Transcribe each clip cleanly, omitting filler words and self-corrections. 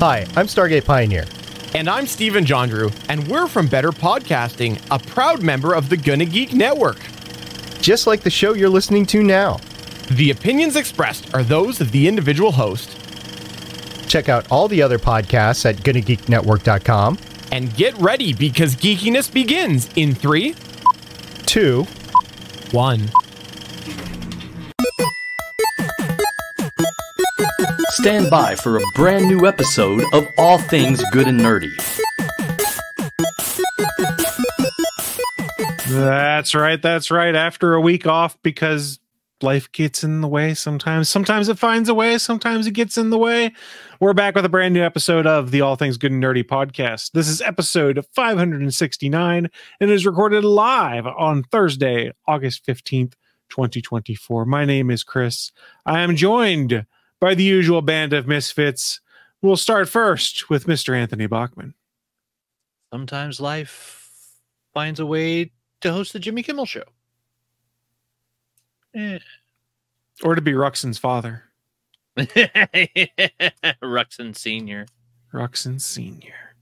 Hi, I'm Stargate Pioneer. And I'm Steven Jondrew, and we're from Better Podcasting, a proud member of the Gonna Geek Network. Just like the show you're listening to now. The opinions expressed are those of the individual host. Check out all the other podcasts at GonnaGeekNetwork.com. And get ready, because geekiness begins in 3, 2, 1. Stand by for a brand new episode of All Things Good and Nerdy. That's right. After a week off, because life gets in the way sometimes. Sometimes it finds a way, sometimes it gets in the way. We're back with a brand new episode of the All Things Good and Nerdy podcast. This is episode 569 and is recorded live on Thursday, August 15th, 2024. My name is Chris. I am joined by the usual band of misfits. We'll start first with Mr. Anthony Bachman. Sometimes life finds a way to host the Jimmy Kimmel Show. Or to be Ruxin's father. Ruxin Sr. Ruxin Sr.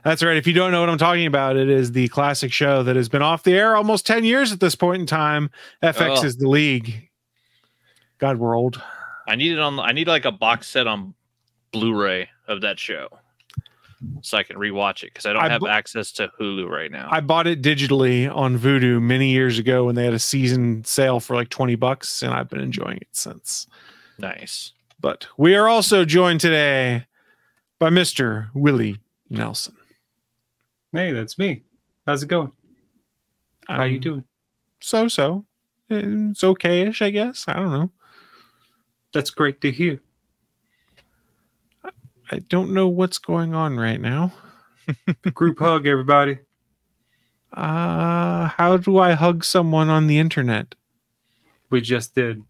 That's right. If you don't know what I'm talking about, it is the classic show that has been off the air almost 10 years at this point in time. FX is the league. God, we're old. I need like a box set on Blu-ray of that show so I can rewatch it, because I don't have access to Hulu right now. I bought it digitally on Vudu many years ago when they had a season sale for like $20, and I've been enjoying it since. Nice. But we are also joined today by Mr. Willie Nelson. Hey, that's me. How's it going? How you doing? So. It's okay-ish, I guess. I don't know. That's great to hear. I don't know what's going on right now. Group hug, everybody. How do I hug someone on the internet? We just did.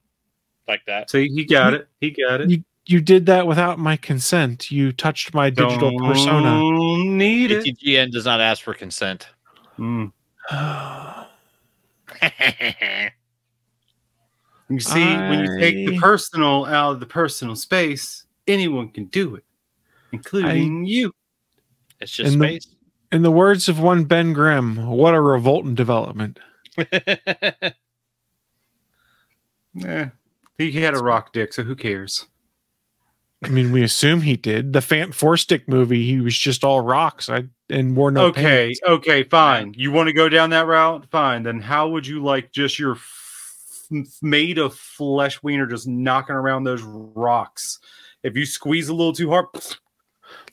Like that. So he got it. He got it. You did that without my consent. You touched my digital persona. Need it. ATGN does not ask for consent. Mm. You see, when you take the personal out of the personal space, anyone can do it, including you. It's just space. In the words of one Ben Grimm, what a revoltant development. He had a rock dick, so who cares? I mean, we assume he did. The Fant Four Stick movie, he was just all rocks and wore no pants. Okay, fine. You want to go down that route? Fine. Then how would you like just your made of flesh wiener just knocking around those rocks? If you squeeze a little too hard.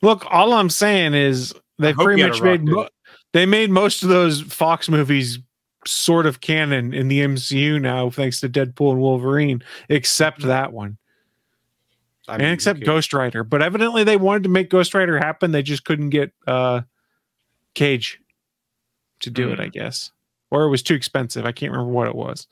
Look, all I'm saying is they pretty much made most of those Fox movies sort of canon in the MCU now, thanks to Deadpool and Wolverine, except that one. And except Ghost Rider. But evidently they wanted to make Ghost Rider happen. They just couldn't get Cage to do it, I guess. Or it was too expensive. I can't remember what it was.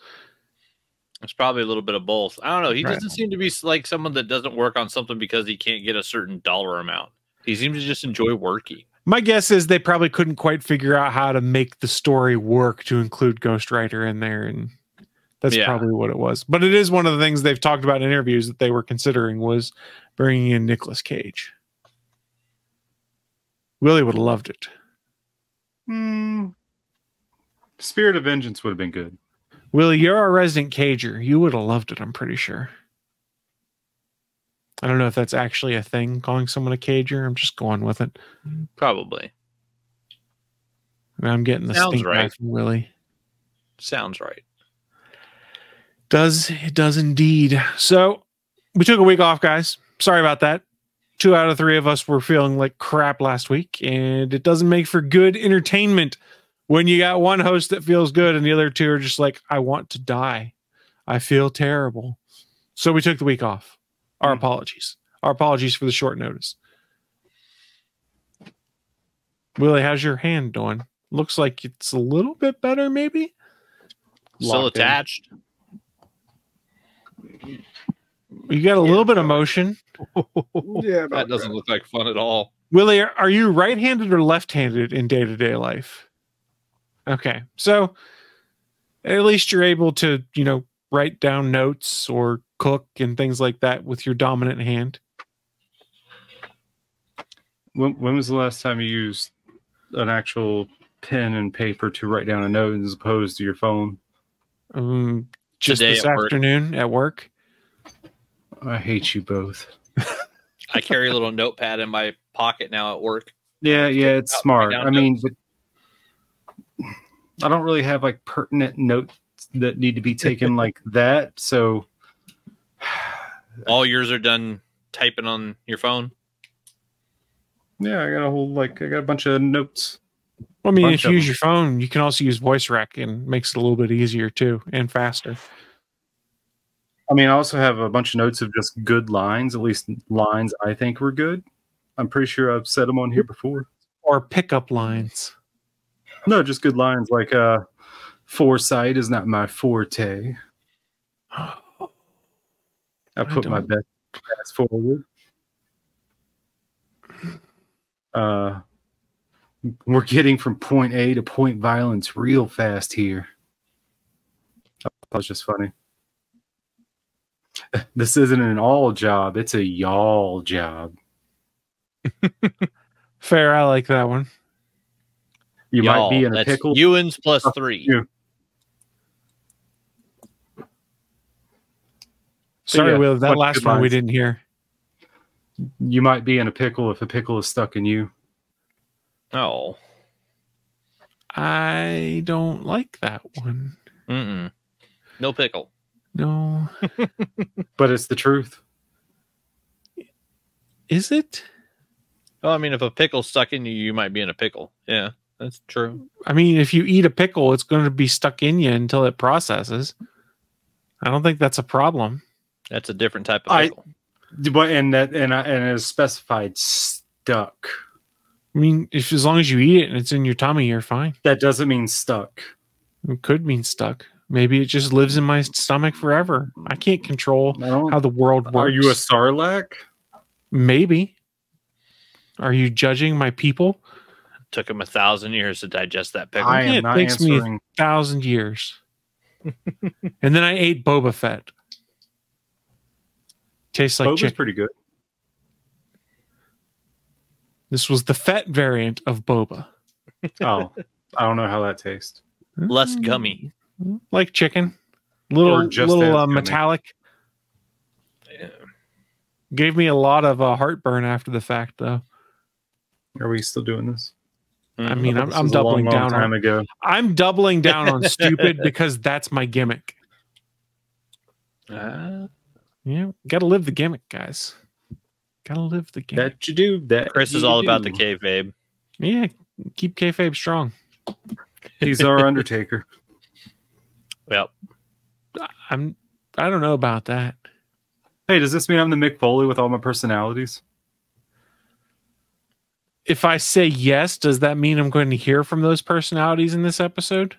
It's probably a little bit of both. I don't know. He doesn't seem to be like someone that doesn't work on something because he can't get a certain dollar amount. He seems to just enjoy working. My guess is they probably couldn't quite figure out how to make the story work to include Ghost Rider in there, and that's probably what it was. But it is one of the things they've talked about in interviews that they were considering was bringing in Nicolas Cage. Willie would have loved it. Spirit of Vengeance would have been good. Willie, you're a resident Cager. You would have loved it, I'm pretty sure. I don't know if that's actually a thing, calling someone a Cager. I'm just going with it. Probably. I'm getting the stink right from Willie. Sounds right. It does indeed. So we took a week off, guys. Sorry about that. 2 out of 3 of us were feeling like crap last week, and it doesn't make for good entertainment when you got one host that feels good and the other 2 are just like, I want to die. I feel terrible. So we took the week off. Our apologies. Our apologies for the short notice. Willie, how's your hand doing? Looks like it's a little bit better, maybe? Still attached. You got a little bit of motion. Yeah, that doesn't look like fun at all. Willie, are you right-handed or left-handed in day-to-day life? Okay, so at least you're able to, write down notes or cook and things like that with your dominant hand. When was the last time you used an actual pen and paper to write down a note as opposed to your phone? Just Today this at work. afternoon at work. I hate you both. I carry a little notepad in my pocket now at work. Yeah, it's smart. down I mean, notes. but I don't really have like pertinent notes that need to be taken like that. So All yours are done typing on your phone. yeah, I got a bunch of notes. Well, I mean, Bunch if you of use them. your phone, you can also use voice rec and makes it a little bit easier too and faster. I mean, I also have a bunch of notes of just good lines, at least lines I think were good. I'm pretty sure I've said them on here before. Or pickup lines. No, just good lines like foresight is not my forte. I put my best pass forward. We're getting from point A to point violence real fast here. That was just funny. This isn't an all job, it's a y'all job. Fair, I like that one. You might be in a that's pickle. Ewins plus 3. You. Sorry, yeah, Will, that bunch of last good one we lines. didn't hear. You might be in a pickle if a pickle is stuck in you. Oh. I don't like that one. Mm-mm. No pickle. No. But it's the truth. Is it? Well, I mean, if a pickle's stuck in you, you might be in a pickle. Yeah, that's true. I mean, if you eat a pickle, it's going to be stuck in you until it processes. I don't think that's a problem. That's a different type of pickle. But and it's specified stuck. I mean, if as long as you eat it and it's in your tummy, you're fine. That doesn't mean stuck. It could mean stuck. Maybe it just lives in my stomach forever. I can't control how the world works. Are you a sarlacc? Maybe. Are you judging my people? Took him 1,000 years to digest that pickle. I am It not takes me answering. 1,000 years. And then I ate Boba Fett. Tastes like Boba's chicken. pretty good. This was the Fett variant of Boba. Oh, I don't know how that tastes. Less gummy. Like chicken. Or Little just as gummy. metallic. Gave me a lot of heartburn after the fact, though. Are we still doing this? I mean, This I'm was a doubling long down time on. ago. I'm doubling down on stupid because that's my gimmick. Yeah, gotta live the gimmick, guys. Gotta live the gimmick. That you do. That Chris is you all do. about the kayfabe. Yeah, keep kayfabe strong. He's our Undertaker. Yep. I don't know about that. Hey, does this mean I'm the Mick Foley with all my personalities? If I say yes, does that mean I'm going to hear from those personalities in this episode?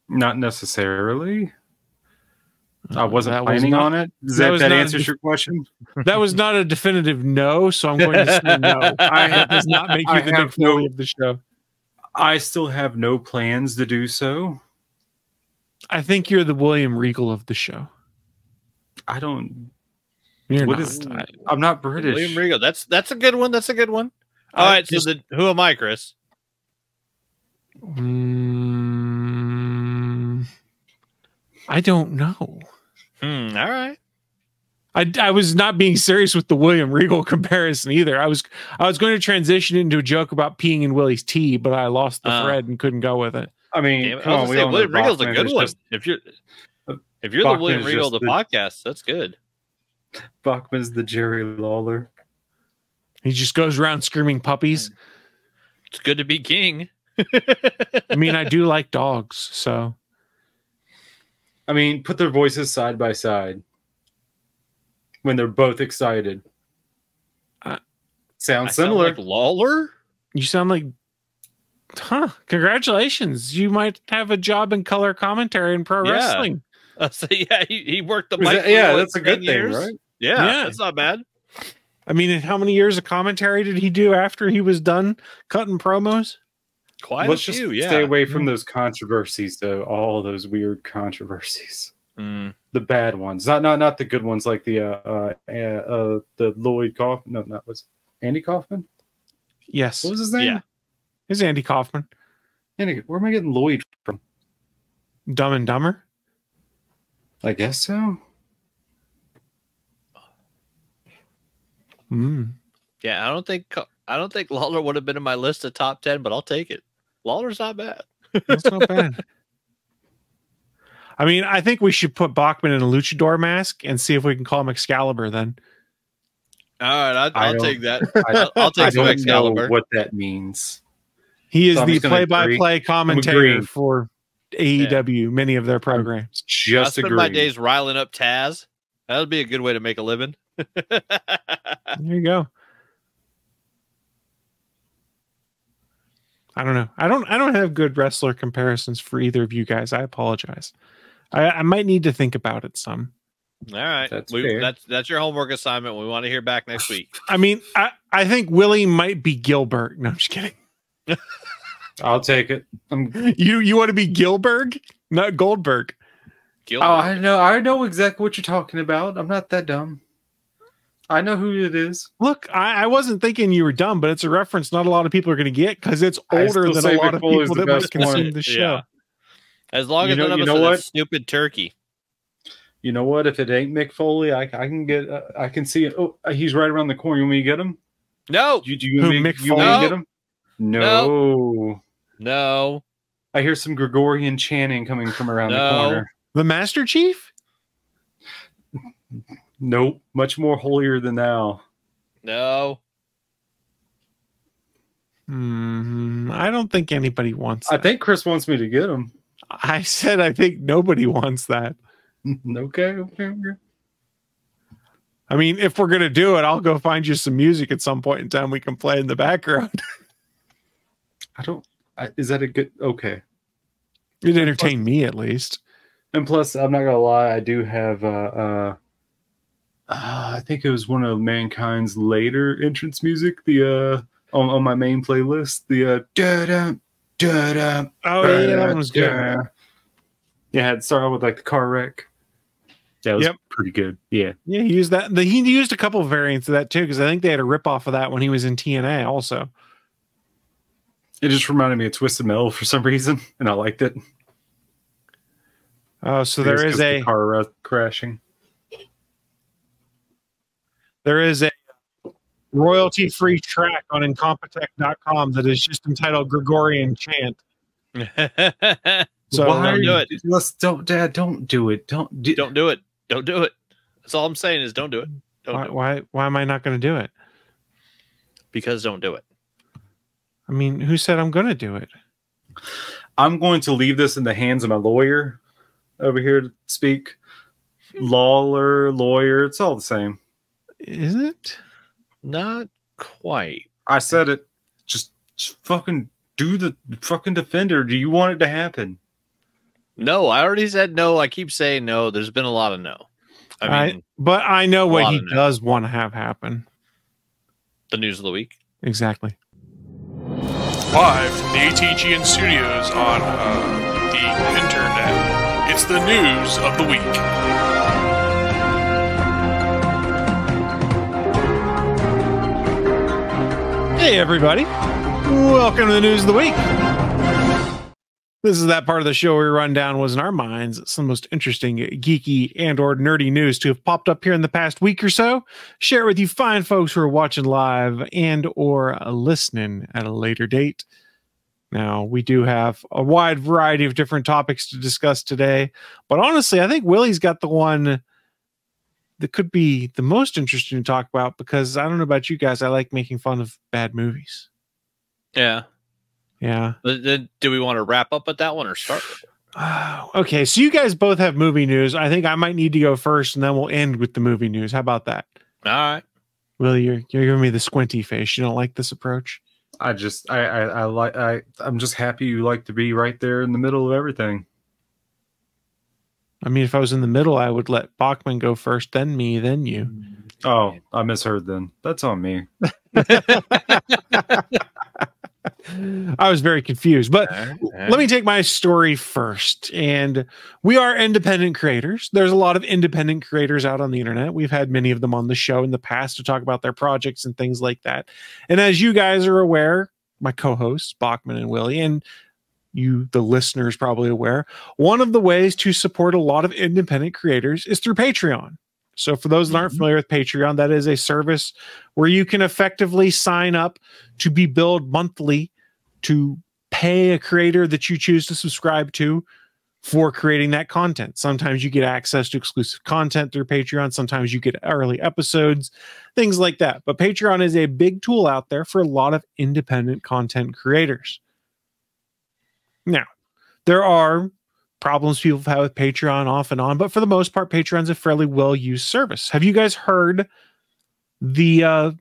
Not necessarily. I wasn't that was planning not- on it. Does that that, was that not a answers your question? That was not a definitive no, so I'm going to say no. That does not make you I the have Nick Foley no- of the show. I still have no plans to do so. I think you're the William Regal of the show. I don't. You're What not. is- I'm not British. William Regal. That's a good one. That's a good one. All right. So who am I, Chris? I don't know. All right. I was not being serious with the William Regal comparison either. I was going to transition into a joke about peeing in Willie's tea, but I lost the thread and couldn't go with it. I mean, Damn it. come I on, was we gonna all say, William know Regal's a Bachman good is one. just- If you're the Bachman William is Regal of just the podcast, that's good. Bachman's the Jerry Lawler. He just goes around screaming puppies. It's good to be king. I mean, I do like dogs, so I mean, put their voices side by side when they're both excited. Sounds I sound similar. like Lawler. you sound like, congratulations. You might have a job in color commentary in pro Yeah. wrestling. So yeah, he worked the Is mic. that- for, yeah, what, that's a 10 good thing, years? right? Yeah, that's not bad. I mean, and how many years of commentary did he do after he was done cutting promos? Quite Let's a just few. Yeah. stay away from those controversies, though. All those weird controversies, Mm. the bad ones, not the good ones, like the Lloyd Kaufman. No, not was Andy Kaufman. Yes. What was his name? Yeah. It's Andy Kaufman. Andy, where am I getting Lloyd from? Dumb and Dumber. I guess so. Yeah, I don't think Lawler would have been in my list of top 10, but I'll take it. Lawler's not bad. That's not bad. I mean, I think we should put Bachman in a luchador mask and see if we can call him Excalibur then. All right, I'll take that. I'll I take some don't know Excalibur. what that means. He is So I'm the just gonna play-by-play commentator agree. for AEW, many of their programs. I Just spend agree. my days riling up Taz. That would be a good way to make a living. There you go. I don't know. I don't have good wrestler comparisons for either of you guys. I apologize. I might need to think about it some. All right, That's fair. that's your homework assignment. We want to hear back next week. I mean, I think Willie might be Gilbert. No, I'm just kidding. I'll take it. You want to be Gilbert, not Goldberg. Gilbert. I know exactly what you're talking about. I'm not that dumb. I know who it is. Look, I wasn't thinking you were dumb, but it's a reference not a lot of people are going to get because it's I older still than say a lot Mick of Foley's people the that might best consume one. the show. Yeah. As long as You know- none of you us know are what? that stupid turkey. You know what? If it ain't Mick Foley, I can get. I can see it. Oh, he's right around the corner. You want me to get him? No, Do you Who, want me Mick you want me to Foley? get him? No. no. I hear some Gregorian chanting coming from around the No. corner. The Master Chief? Nope. Much more holier than thou. No. I don't think anybody wants I that. think Chris wants me to get him. I said I think nobody wants that. Okay. I mean, if we're going to do it, I'll go find you some music at some point in time we can play in the background. Is that a good? Okay. It'd entertain me at least. And plus, I'm not gonna lie, I do have. I think it was one of Mankind's later entrance music. The on my main playlist. The da-da, da-da, Oh, yeah, that was good. da. Yeah, it started with like the car wreck. That was Yep. pretty good. Yeah. Yeah, he used that. He used a couple of variants of that too, because I think they had a ripoff of that when he was in TNA also. It just reminded me of Twisted Metal for some reason, and I liked it. Oh, so I guess there 'cause the car crashing. there is a royalty-free track on Incompetech.com that is just entitled Gregorian Chant. So Don't do it. Dad, don't do it. Don't do Don't do it. Don't do it. That's all I'm saying is don't do it. Don't do it. why am I not going to do it? Because don't do it. I mean, who said I'm going to do it? I'm going to leave this in the hands of my lawyer over here to speak. Lawler, lawyer, it's all the same. Is it? Not quite. I said it. Just fucking do the fucking defender. Do you want it to happen? No, I already said no. I keep saying no. There's been a lot of no. I mean, But I know what lot he of no. does want to have happen. the news of the week. Exactly. Live from the ATGN studios on the internet, it's the news of the week. Hey, everybody. Welcome to the news of the week. This is that part of the show where we run down what's in our minds some of the most interesting, geeky, and or nerdy news to have popped up here in the past week or so. Share it with you fine folks who are watching live and or listening at a later date. Now, we do have a wide variety of different topics to discuss today, but honestly, I think Willie's got the one that could be the most interesting to talk about because I don't know about you guys, I like making fun of bad movies. Yeah. Yeah. Do we want to wrap up at that one or start? Okay, so you guys both have movie news. I think I might need to go first, and then we'll end with the movie news. How about that? All right. Willie, you're giving me the squinty face. You don't like this approach? I'm just happy you like to be right there in the middle of everything. I mean, if I was in the middle, I would let Bachman go first, then me, then you. Oh, I misheard then. That's on me. I was very confused, but let me take my story first. And we are independent creators. There's a lot of independent creators out on the internet. We've had many of them on the show in the past to talk about their projects and things like that. And as you guys are aware, my co-hosts, Bachman and Willie, and you, the listeners, probably aware, one of the ways to support a lot of independent creators is through Patreon. So for those that aren't familiar with Patreon, that is a service where you can effectively sign up to be billed monthly to pay a creator that you choose to subscribe to for creating that content. Sometimes you get access to exclusive content through Patreon. Sometimes you get early episodes, things like that. But Patreon is a big tool out there for a lot of independent content creators. Now, there are problems people have had with Patreon off and on, but for the most part, Patreon's a fairly well-used service. Have you guys heard the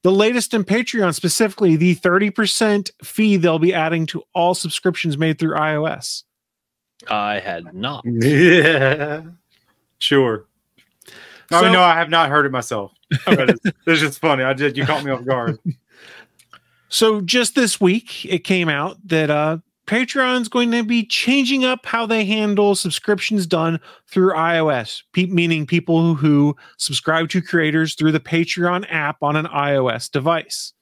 latest in Patreon, specifically the 30% fee they'll be adding to all subscriptions made through iOS? I had not. Yeah, sure. So, No, I have not heard it myself. But it's just funny. You caught me off guard. So just this week, it came out that Patreon's going to be changing up how they handle subscriptions done through iOS, meaning people who subscribe to creators through the Patreon app on an iOS device.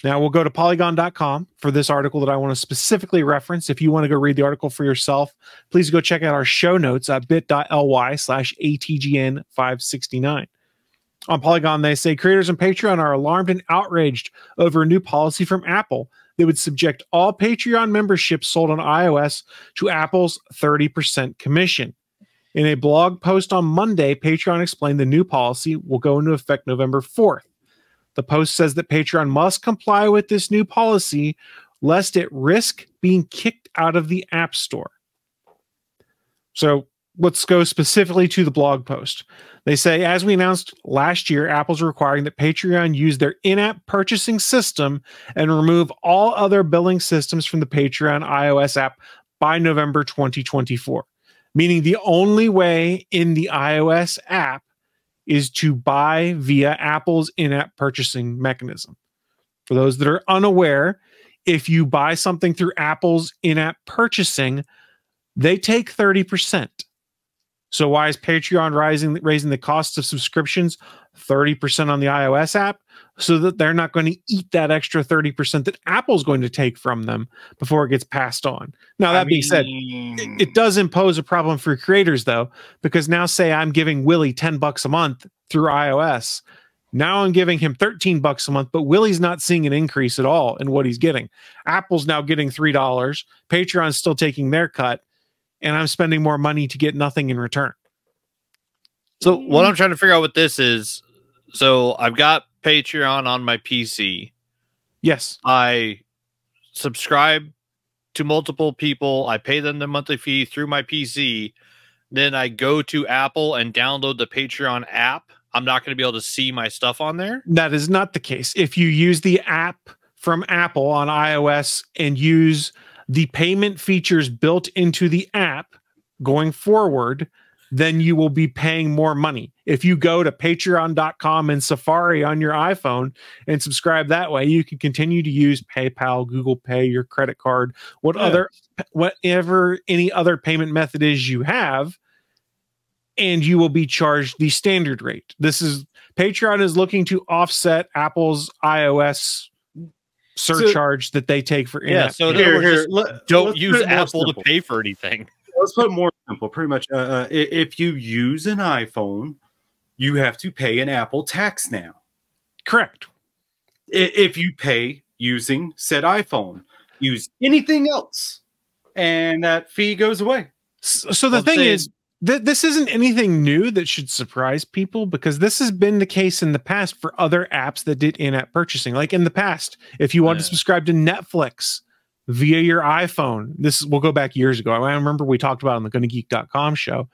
Now, we'll go to Polygon.com for this article that I want to specifically reference. If you want to go read the article for yourself, please go check out our show notes at bit.ly/ATGN569. On Polygon, they say creators on Patreon are alarmed and outraged over a new policy from Apple that would subject all Patreon memberships sold on iOS to Apple's 30% commission. In a blog post on Monday, Patreon explained the new policy will go into effect November 4th. The post says that Patreon must comply with this new policy lest it risk being kicked out of the App Store. So let's go specifically to the blog post. They say, as we announced last year, Apple's requiring that Patreon use their in-app purchasing system and remove all other billing systems from the Patreon iOS app by November 2024. Meaning the only way in the iOS app is to buy via Apple's in-app purchasing mechanism. For those that are unaware, if you buy something through Apple's in-app purchasing, they take 30%. So why is Patreon raising the costs of subscriptions 30% on the iOS app? So that they're not going to eat that extra 30% that Apple's going to take from them before it gets passed on. Now, that being said, it does impose a problem for creators, though, because now say I'm giving Willie $10 a month through iOS. Now I'm giving him $13 a month, but Willie's not seeing an increase at all in what he's getting. Apple's now getting $3. Patreon's still taking their cut. And I'm spending more money to get nothing in return. So what I'm trying to figure out with this is, so I've got Patreon on my PC. Yes. I subscribe to multiple people. I pay them the monthly fee through my PC. Then I go to Apple and download the Patreon app. I'm not going to be able to see my stuff on there. That is not the case. If you use the app from Apple on iOS and use the payment features built into the app going forward, then you will be paying more money. If you go to patreon.com and Safari on your iPhone and subscribe that way, you can continue to use PayPal, Google Pay, your credit card, whatever any other payment method is you have, and you will be charged the standard rate. Patreon is looking to offset Apple's iOS surcharge that they take for in-app. So don't use Apple to pay for anything. Let's put it more simple. Pretty much, if you use an iPhone, you have to pay an Apple tax now. Correct. If you pay using said iPhone, use anything else, and that fee goes away. So the thing is, this isn't anything new that should surprise people, because this has been the case in the past for other apps that did in-app purchasing. Like in the past, if you want to subscribe to Netflix via your iPhone, we'll go back years ago. I remember we talked about it on the GonnaGeek.com show.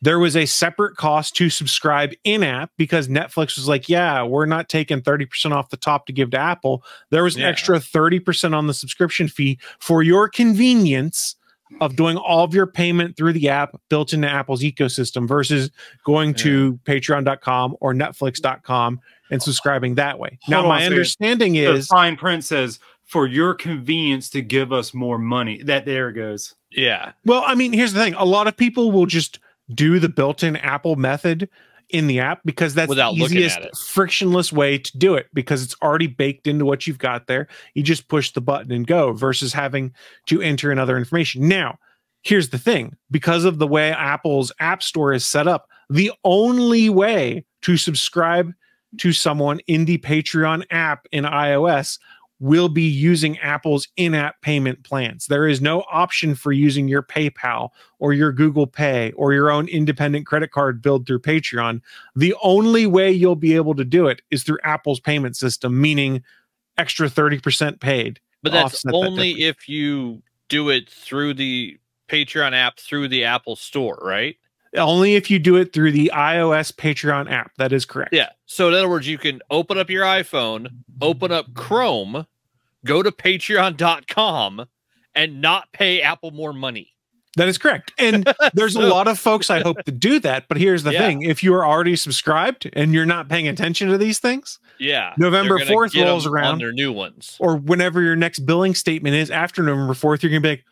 There was a separate cost to subscribe in-app because Netflix was like, yeah, we're not taking 30% off the top to give to Apple. There was an extra 30% on the subscription fee for your convenience of doing all of your payment through the app built into Apple's ecosystem versus going to patreon.com or netflix.com and subscribing that way. Now, my understanding is the fine print says for your convenience to give us more money. There it goes. Yeah. Well, I mean, here's the thing. A lot of people will just do the built-in Apple method in the app because that's Without the easiest frictionless way to do it because it's already baked into what you've got there. You just push the button and go versus having to enter in other information. Now, here's the thing. Because of the way Apple's App Store is set up, the only way to subscribe to someone in the Patreon app in iOS will be using Apple's in-app payment plans. There is no option for using your PayPal or your Google Pay or your own independent credit card billed through Patreon. The only way you'll be able to do it is through Apple's payment system, meaning extra 30% paid. But that's only if you do it through the Patreon app through the Apple Store, right? Only if you do it through the iOS Patreon app. That is correct. Yeah. So in other words, you can open up your iPhone, open up Chrome, go to patreon.com and not pay Apple more money. That is correct. And there's a lot of folks I hope to do that. But here's the thing. If you are already subscribed and you're not paying attention to these things, November 4th rolls around, on their new ones, or whenever your next billing statement is after November 4th, you're going to be like,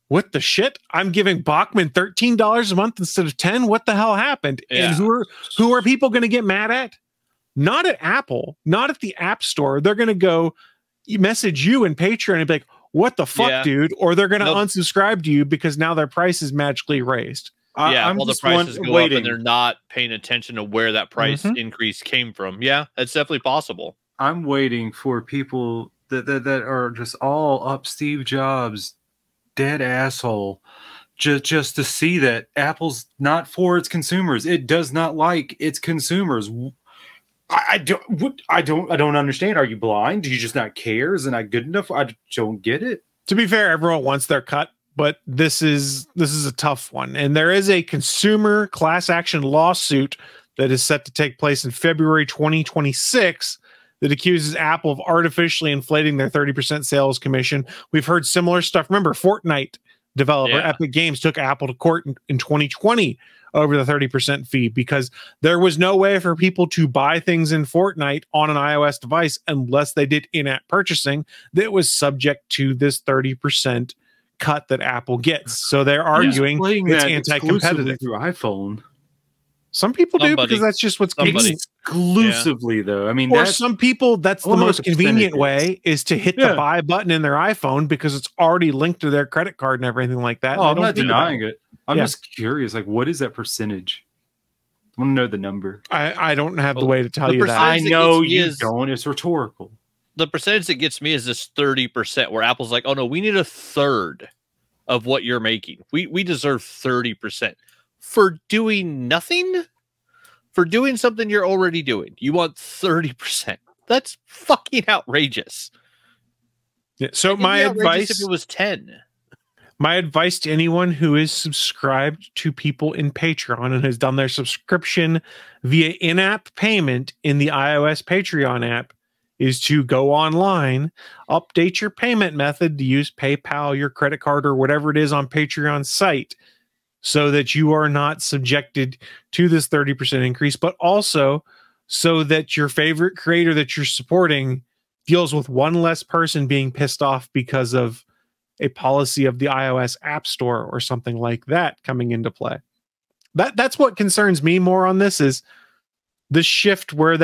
what the shit? I'm giving Bachman $13 a month instead of $10. What the hell happened? Yeah. And who are people going to get mad at? Not at Apple, not at the App Store. They're going to go message you in Patreon and be like, what the fuck, dude? Or they're going to unsubscribe to you because now their price is magically raised. I'm the prices go up and they're not paying attention to where that price increase came from. Yeah, that's definitely possible. I'm waiting for people that are just all up Steve Jobs, dead asshole, just to see that Apple's not for its consumers. It does not like its consumers. I don't understand. Are you blind? Do you just not care? Is it not good enough? I don't get it. To be fair, everyone wants their cut, but this is a tough one. And there is a consumer class action lawsuit that is set to take place in February 2026 that accuses Apple of artificially inflating their 30% sales commission. We've heard similar stuff. Remember, Fortnite developer Epic Games took Apple to court in 2020 over the 30% fee because there was no way for people to buy things in Fortnite on an iOS device unless they did in-app purchasing that was subject to this 30% cut that Apple gets. So they're arguing it's anti-competitive through iPhone. Some people do because that's just what's convenient. Exclusively, though. I mean, or some people, that's the most convenient way is to hit the buy button in their iPhone because it's already linked to their credit card and everything like that. Oh, I'm not denying it. I'm just curious, like, what is that percentage? I want to know the number. I don't have the way to tell you that. I know you don't. It's rhetorical. The percentage that gets me is this 30% where Apple's like, oh, no, we need a third of what you're making. We deserve 30%. For doing nothing? For doing something you're already doing. You want 30%. That's fucking outrageous. Yeah, so my advice, if it was 10. My advice to anyone who is subscribed to people in Patreon and has done their subscription via in-app payment in the iOS Patreon app is to go online, update your payment method to use PayPal, your credit card, or whatever it is on Patreon's site, so that you are not subjected to this 30% increase, but also so that your favorite creator that you're supporting deals with one less person being pissed off because of a policy of the iOS App Store or something like that coming into play. That's what concerns me more on this is the shift where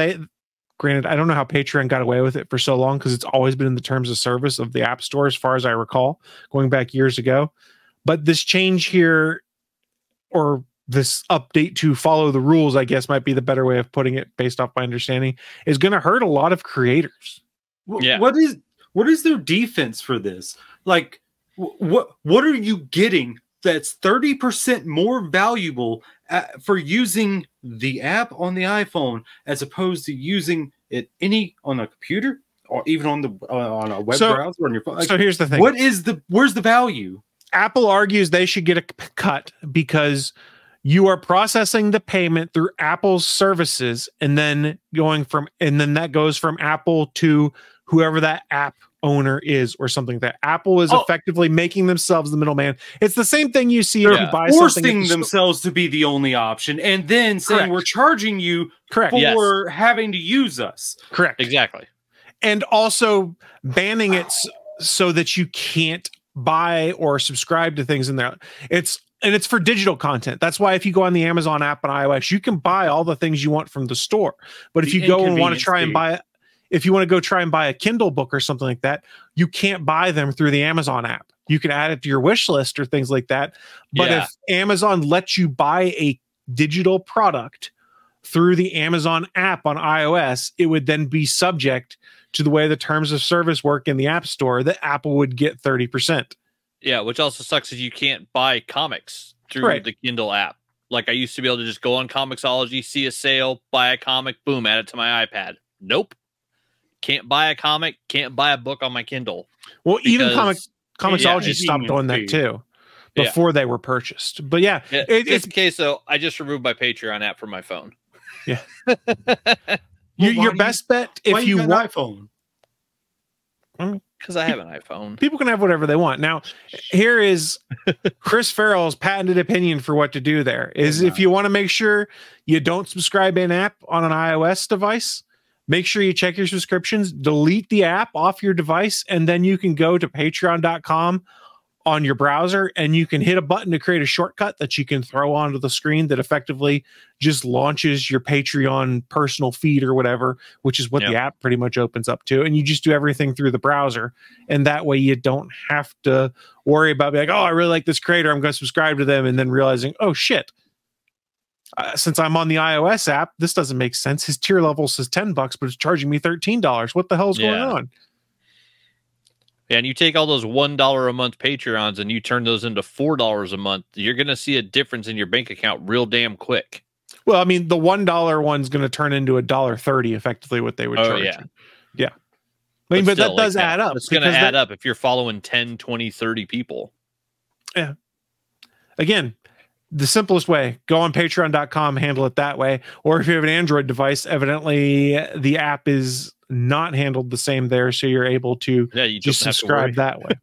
granted, I don't know how Patreon got away with it for so long because it's always been in the terms of service of the App Store as far as I recall, going back years ago. But this change here, or this update to follow the rules, I guess might be the better way of putting it based off my understanding, is going to hurt a lot of creators. Yeah. What is their defense for this? Like, what are you getting that's 30% more valuable for using the app on the iPhone as opposed to using it on a computer or even on a web browser on your phone? Like, so here's the thing. Where's the value? Apple argues they should get a cut because you are processing the payment through Apple's services and then that goes from Apple to whoever that app owner is or something like that. Apple is effectively making themselves the middleman. It's the same thing you see if you buy something. Forcing themselves to be the only option and then saying we're charging you for having to use us. Correct. Exactly. And also banning it so that you can't buy or subscribe to things in there. It's for digital content. That's why if you go on the Amazon app on iOS, you can buy all the things you want from the store. But if you go and want to try and buy it, if you want to go try and buy a Kindle book or something like that, you can't buy them through the Amazon app. You can add it to your wish list or things like that. But if Amazon lets you buy a digital product through the Amazon app on iOS, it would then be subject to the way the terms of service work in the App Store, that Apple would get 30%. Yeah, which also sucks is you can't buy comics through the Kindle app. Like I used to be able to just go on Comixology, see a sale, buy a comic, boom, add it to my iPad. Nope. Can't buy a comic, can't buy a book on my Kindle. Well, even Comixology stopped doing that too before they were purchased. But it's the case though. I just removed my Patreon app from my phone. Yeah. Your best bet if you want iPhone. Because I have an iPhone. People can have whatever they want. Now, here is Chris Farrell's patented opinion for what to do there is if you want to make sure you don't subscribe in app on an iOS device, make sure you check your subscriptions, delete the app off your device, and then you can go to patreon.com on your browser and you can hit a button to create a shortcut that you can throw onto the screen that effectively just launches your Patreon personal feed or whatever, which is what the app pretty much opens up to. And you just do everything through the browser. And that way you don't have to worry about being like, oh, I really like this creator, I'm going to subscribe to them. And then realizing, oh shit, since I'm on the iOS app, this doesn't make sense. His tier level says $10, but it's charging me $13. What the hell's going on? And you take all those $1 a month Patreons and you turn those into $4 a month, you're going to see a difference in your bank account real damn quick. Well, I mean, the $1 one's going to turn into $1.30 effectively what they would charge you. Yeah. I mean, but that does add up. It's going to add up if you're following 10, 20, 30 people. Yeah. Again, the simplest way, go on patreon.com, handle it that way. Or if you have an Android device, evidently the app is not handled the same there, so you're able to just subscribe that way.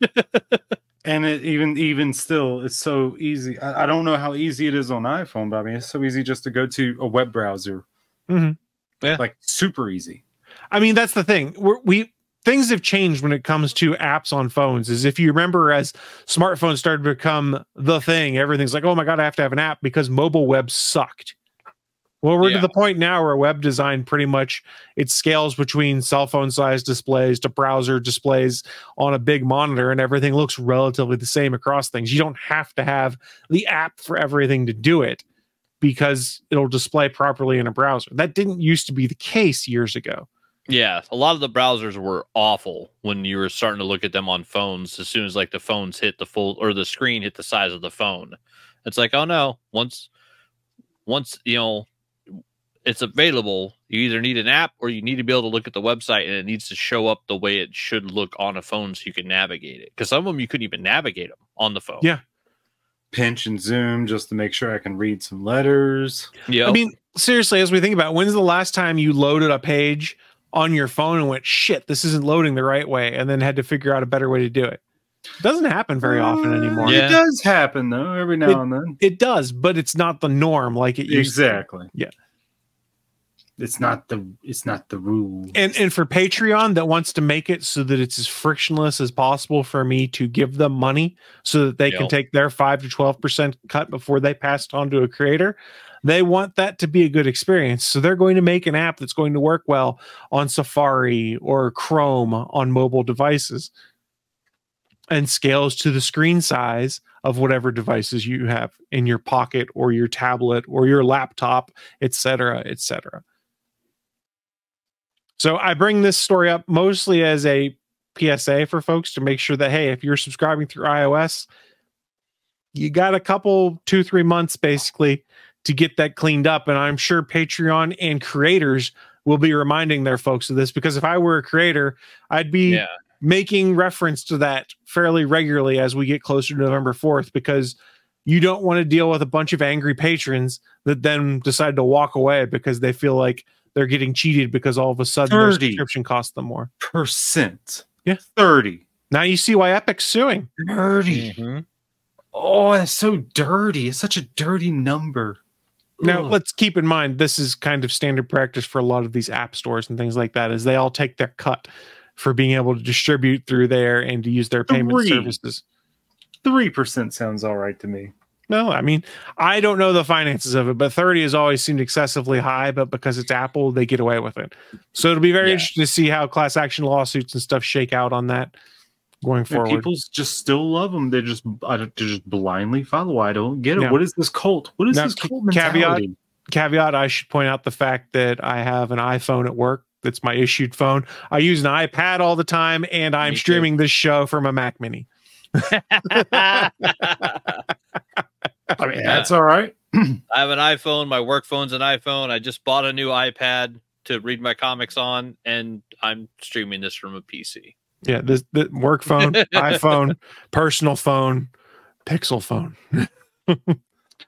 And it even still, it's so easy. I don't know how easy it is on iPhone, but I mean, it's so easy just to go to a web browser. Like super easy. I mean, that's the thing. Things have changed when it comes to apps on phones. Is if you remember, as smartphones started to become the thing, everything's like, oh my God, I have to have an app because mobile web sucked. Well, we're to the point now where web design pretty much it scales between cell phone size displays to browser displays on a big monitor, and everything looks relatively the same across things. You don't have to have the app for everything to do it because it'll display properly in a browser. That didn't used to be the case years ago. Yeah, a lot of the browsers were awful when you were starting to look at them on phones. As soon as like the phones hit the full or the screen hit the size of the phone, it's like, oh no, once you know it's available, you either need an app or you need to be able to look at the website, and it needs to show up the way it should look on a phone so you can navigate it. Because some of them you couldn't even navigate them on the phone. Yeah. Pinch and zoom just to make sure I can read some letters. Yeah. I mean, seriously, as we think about it, when's the last time you loaded a page on your phone and went, shit, this isn't loading the right way, and then had to figure out a better way to do it? It doesn't happen very often anymore. It does happen though, every now and then. It does, but it's not the norm like it used to. Yeah. It's not the rule. And for Patreon that wants to make it so that it's as frictionless as possible for me to give them money so that they can take their 5 to 12% cut before they pass it on to a creator, they want that to be a good experience. So they're going to make an app that's going to work well on Safari or Chrome on mobile devices and scales to the screen size of whatever devices you have in your pocket or your tablet or your laptop, etc., etc. So I bring this story up mostly as a PSA for folks to make sure that, hey, if you're subscribing through iOS, you got a couple, 2-3 months basically to get that cleaned up. And I'm sure Patreon and creators will be reminding their folks of this, because if I were a creator, I'd be making reference to that fairly regularly as we get closer to November 4th, because you don't want to deal with a bunch of angry patrons that then decide to walk away because they feel like they're getting cheated because all of a sudden their subscription costs them more. %. Yeah. 30. Now you see why Epic's suing. 30. Oh, that's so dirty. It's such a dirty number. Now, Ugh. let's keep in mind, this is kind of standard practice for a lot of these app stores and things like that, is they all take their cut for being able to distribute through there and to use their payment services. 3% sounds all right to me. No, I mean, I don't know the finances of it, but 30 has always seemed excessively high, but because it's Apple, they get away with it. So it'll be very interesting to see how class action lawsuits and stuff shake out on that going forward. People just still love them. They just blindly follow. I don't get it. Yeah. What is this cult? What is this cult mentality? Caveat, I should point out the fact that I have an iPhone at work. That's my issued phone. I use an iPad all the time, and I'm streaming this show from a Mac Mini. I mean, that's all right. I have an iPhone. My work phone's an iPhone. I just bought a new iPad to read my comics on, and I'm streaming this from a PC. Yeah, the work phone, iPhone, personal phone, Pixel phone.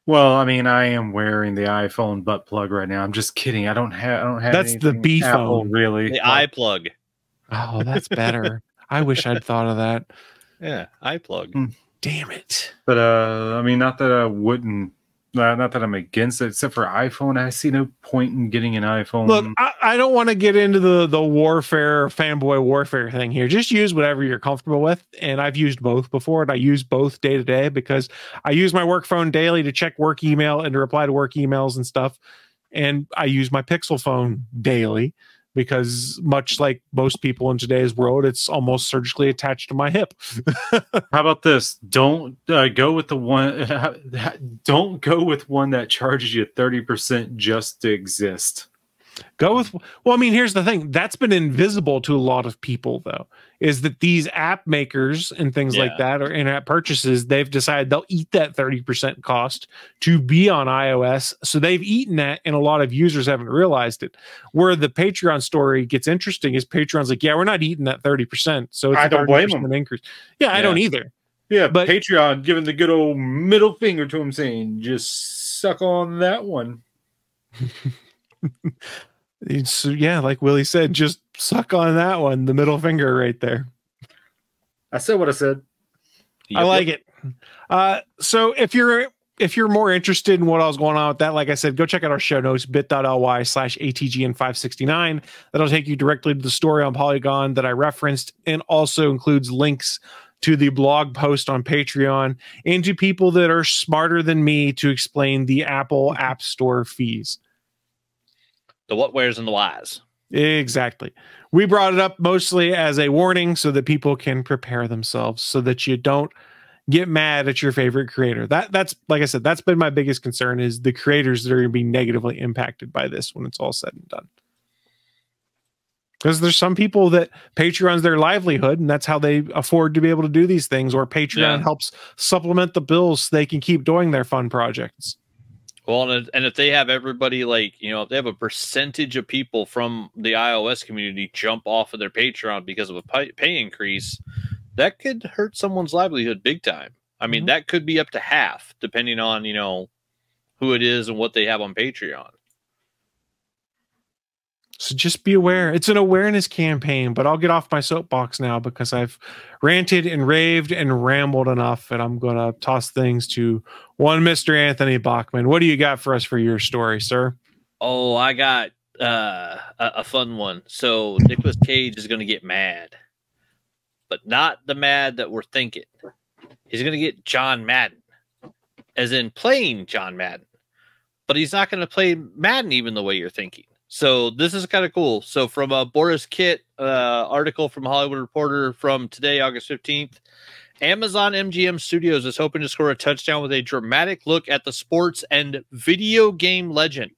Well, I mean, I am wearing the iPhone butt plug right now. I'm just kidding. I don't have. That's the B phone, really. The iPlug. Oh, that's better. I wish I'd thought of that. Yeah, iPlug. Damn it. But I mean, not that I wouldn't. Not that I'm against it, except for iPhone. I see no point in getting an iPhone. Look, I don't want to get into the warfare, fanboy warfare thing here. Just use whatever you're comfortable with. And I've used both before, and I use both day to day because I use my work phone daily to check work email and to reply to work emails and stuff. And I use my Pixel phone daily because, much like most people in today's world, it's almost surgically attached to my hip. How about this? Don't go with the one. Don't go with one that charges you 30% just to exist. Go with, well, I mean, here's the thing. That's been invisible to a lot of people, though, is that these app makers and things like that, or in-app purchases, they've decided they'll eat that 30% cost to be on iOS. So they've eaten that, and a lot of users haven't realized it. Where the Patreon story gets interesting is Patreon's like, yeah, we're not eating that 30%. So it's I don't blame them. Increase. Yeah, I don't either. Yeah, but Patreon giving the good old middle finger to him saying, just suck on that one. So yeah, like Willie said, just suck on that one, the middle finger right there. I said what I said. I like it. So if you're more interested in what I was going on with that, like I said, go check out our show notes, bit.ly/ATGN569. That'll take you directly to the story on Polygon that I referenced, and also includes links to the blog post on Patreon and to people that are smarter than me to explain the Apple App Store fees. The what, where's, and the whys. Exactly. We brought it up mostly as a warning so that people can prepare themselves, so that you don't get mad at your favorite creator. That's like I said, that's been my biggest concern, is the creators that are going to be negatively impacted by this when it's all said and done. Because there's some people that Patreon's their livelihood, and that's how they afford to be able to do these things, or Patreon helps supplement the bills so they can keep doing their fun projects. Well, and if they have everybody, like, you know, if they have a percentage of people from the iOS community jump off of their Patreon because of a pay increase, that could hurt someone's livelihood big time. I mean, that could be up to half, depending on, you know, who it is and what they have on Patreon. So just be aware. It's an awareness campaign, but I'll get off my soapbox now because I've ranted and raved and rambled enough, and I'm going to toss things to one Mr. Anthony Bachman. What do you got for us for your story, sir? Oh, I got a fun one. So Nicolas Cage is going to get mad, but not the mad that we're thinking. He's going to get John Madden, as in playing John Madden, but he's not going to play Madden even the way you're thinking. So this is kind of cool. So from a Boris Kitt article from Hollywood Reporter from today, August 15th, Amazon MGM Studios is hoping to score a touchdown with a dramatic look at the sports and video game legend.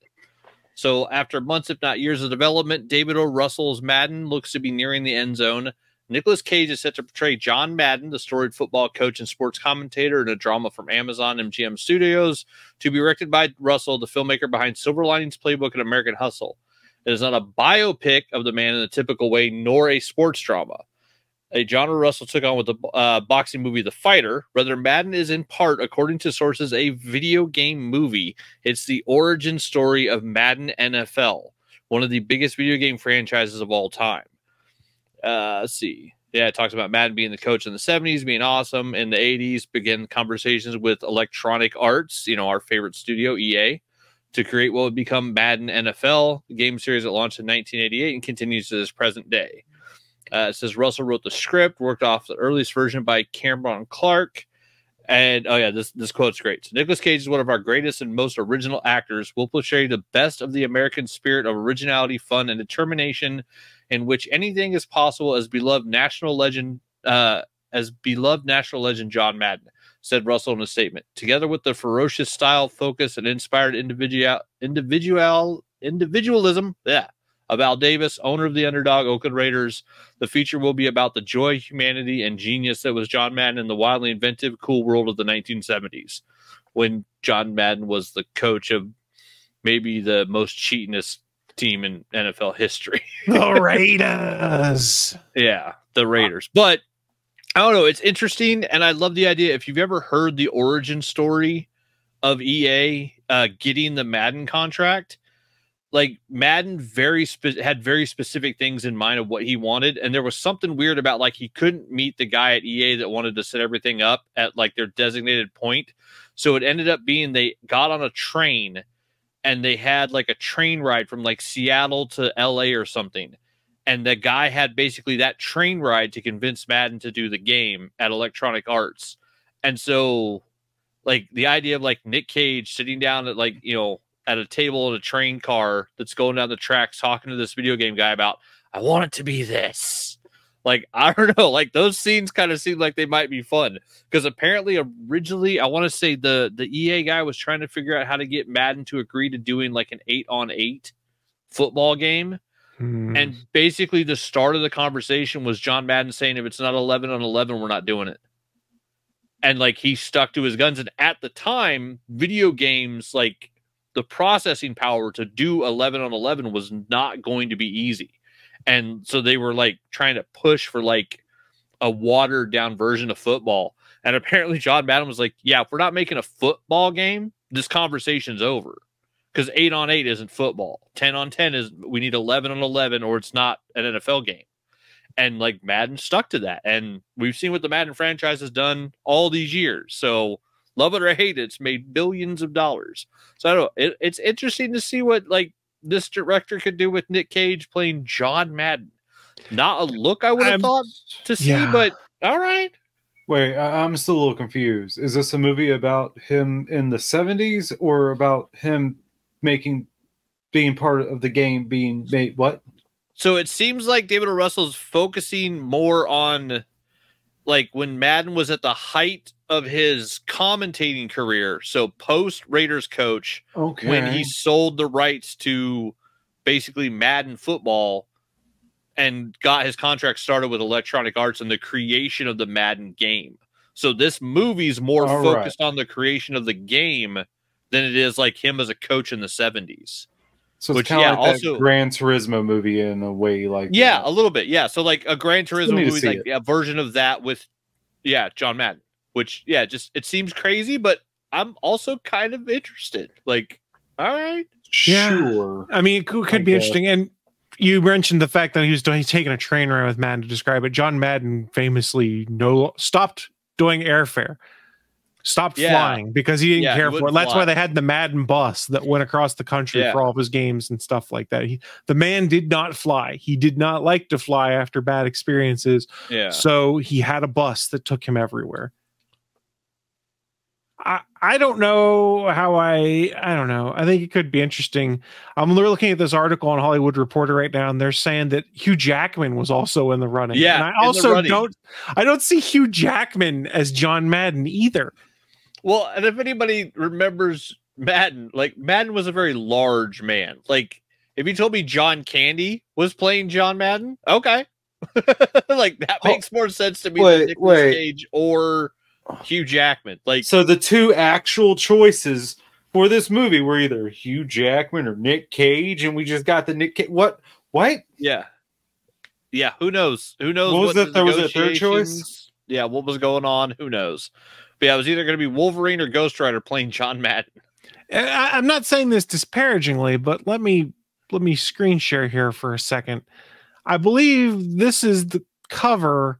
So after months, if not years of development, David O. Russell's Madden looks to be nearing the end zone. Nicolas Cage is set to portray John Madden, the storied football coach and sports commentator, in a drama from Amazon MGM Studios, to be directed by Russell, the filmmaker behind Silver Linings Playbook and American Hustle. It is not a biopic of the man in the typical way, nor a sports drama, a genre Russell took on with the boxing movie The Fighter. Rather, Madden is in part, according to sources, a video game movie. It's the origin story of Madden NFL, one of the biggest video game franchises of all time. Let's see. Yeah, it talks about Madden being the coach in the 70s, being awesome. In the 80s, began conversations with Electronic Arts, our favorite studio, EA, to create what would become Madden NFL, the game series that launched in 1988 and continues to this present day. It says Russell wrote the script, worked off the earliest version by Cameron Clark. And, this quote's great. So, Nicolas Cage is one of our greatest and most original actors. We'll portray the best of the American spirit of originality, fun, and determination in which anything is possible as beloved national legend John Madden, said Russell in a statement. Together with the ferocious style, focus, and inspired individualism of Al Davis, owner of the underdog Oakland Raiders, the feature will be about the joy, humanity, and genius that was John Madden in the wildly inventive, cool world of the 1970s, when John Madden was the coach of maybe the most cheatingest team in NFL history. The Raiders. Yeah, the Raiders. But I don't know. It's interesting, and I love the idea. If you've ever heard the origin story of EA getting the Madden contract, like Madden had very specific things in mind of what he wanted, and there was something weird about like he couldn't meet the guy at EA that wanted to set everything up at like their designated point. So it ended up being they got on a train and they had like a train ride from like Seattle to LA or something. And the guy had basically that train ride to convince Madden to do the game at Electronic Arts. And so like the idea of like Nick Cage sitting down at like, at a table in a train car that's going down the tracks talking to this video game guy about, I want it to be this. Like, I don't know, like those scenes kind of seem like they might be fun because apparently originally, I want to say the EA guy was trying to figure out how to get Madden to agree to doing like an 8-on-8 football game. And basically the start of the conversation was John Madden saying, if it's not 11-on-11, we're not doing it. And like, he stuck to his guns. And at the time, video games, like the processing power to do 11-on-11 was not going to be easy. And so they were like trying to push for like a watered down version of football. And apparently John Madden was like, yeah, if we're not making a football game, this conversation's over. Because 8-on-8 isn't football. 10-on-10 is, we need 11-on-11 or it's not an NFL game. And like Madden stuck to that. And we've seen what the Madden franchise has done all these years. So love it or hate it, it's made billions of dollars. So I don't know. It's interesting to see what like this director could do with Nick Cage playing John Madden. Not a look I would have thought to see, but all right. Wait, I'm still a little confused. Is this a movie about him in the 70s or about him being part of the game being made? What? So it seems like David O. Russell's focusing more on like when Madden was at the height of his commentating career. So post Raiders coach, when he sold the rights to basically Madden football and got his contract started with Electronic Arts and the creation of the Madden game. So this movie's more focused on the creation of the game than it is like him as a coach in the 70s. So it's kind of like that Gran Turismo movie in a way, like a little bit, So like a Gran Turismo movie, like a version of that with John Madden. Which just it seems crazy, but I'm also kind of interested. Like, all right, sure. I mean, it could be interesting. And you mentioned the fact that he's taking a train ride with Madden to describe it. John Madden famously stopped doing airfare. Stopped flying because he didn't care for it. That's why they had the Madden bus that went across the country for all of his games and stuff like that. The man did not fly. He did not like to fly after bad experiences. Yeah. So he had a bus that took him everywhere. I don't know how I don't know. I think it could be interesting. I'm looking at this article on Hollywood Reporter right now, and they're saying that Hugh Jackman was also in the running. Yeah. And I also don't see Hugh Jackman as John Madden either. Well, and if anybody remembers Madden, like Madden was a very large man. Like if you told me John Candy was playing John Madden, okay. Like that makes more sense to me than Nicolas Cage or Hugh Jackman. Like, so the two actual choices for this movie were either Hugh Jackman or Nick Cage, and we just got the Nick Cage. What? Yeah. Who knows? What was that? There was a third choice. Yeah, what was going on? Who knows? But yeah, it was either going to be Wolverine or Ghost Rider playing John Madden. I'm not saying this disparagingly, but let me let me screen share here for a second. I believe this is the cover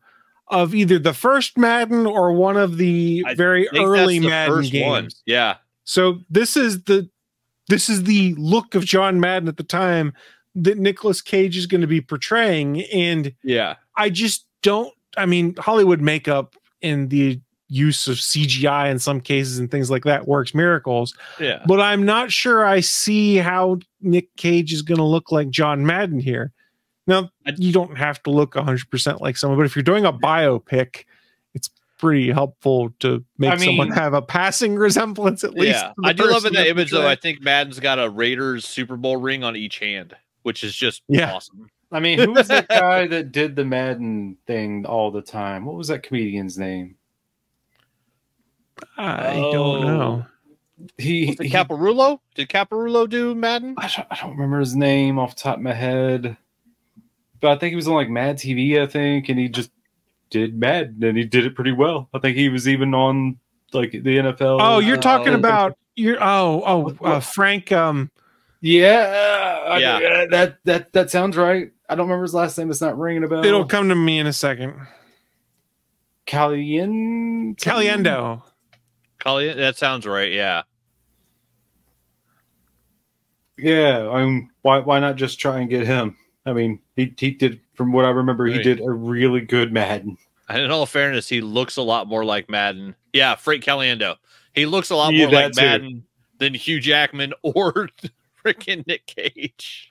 of either the first Madden or one of the very early Madden games. One. Yeah. So this is the look of John Madden at the time that Nicolas Cage is going to be portraying. And yeah, I just don't, I mean, Hollywood makeup and the use of CGI in some cases and things like that works miracles. Yeah. But I'm not sure I see how Nick Cage is going to look like John Madden here. Now, you don't have to look 100% like someone, but if you're doing a biopic, it's pretty helpful to make someone have a passing resemblance at least. Yeah, I do love in the image, though. I think Madden's got a Raiders Super Bowl ring on each hand, which is just awesome. I mean, who was that guy that did the Madden thing all the time? What was that comedian's name? I don't know. Caparulo? Did Caparulo do Madden? I don't remember his name off the top of my head. But I think he was on like Mad TV, I think, and he just did Madden, and he did it pretty well. I think he was even on like the NFL. Oh, you're talking about Frank. That sounds right. I don't remember his last name. It's not ringing a bell. It'll come to me in a second. Caliendo. That sounds right. Yeah. Yeah. I mean, why not just try and get him? I mean, he did, from what I remember, he did a really good Madden. And in all fairness, he looks a lot more like Madden. Yeah, Frank Caliendo. He looks a lot more like Madden than Hugh Jackman or freaking Nick Cage.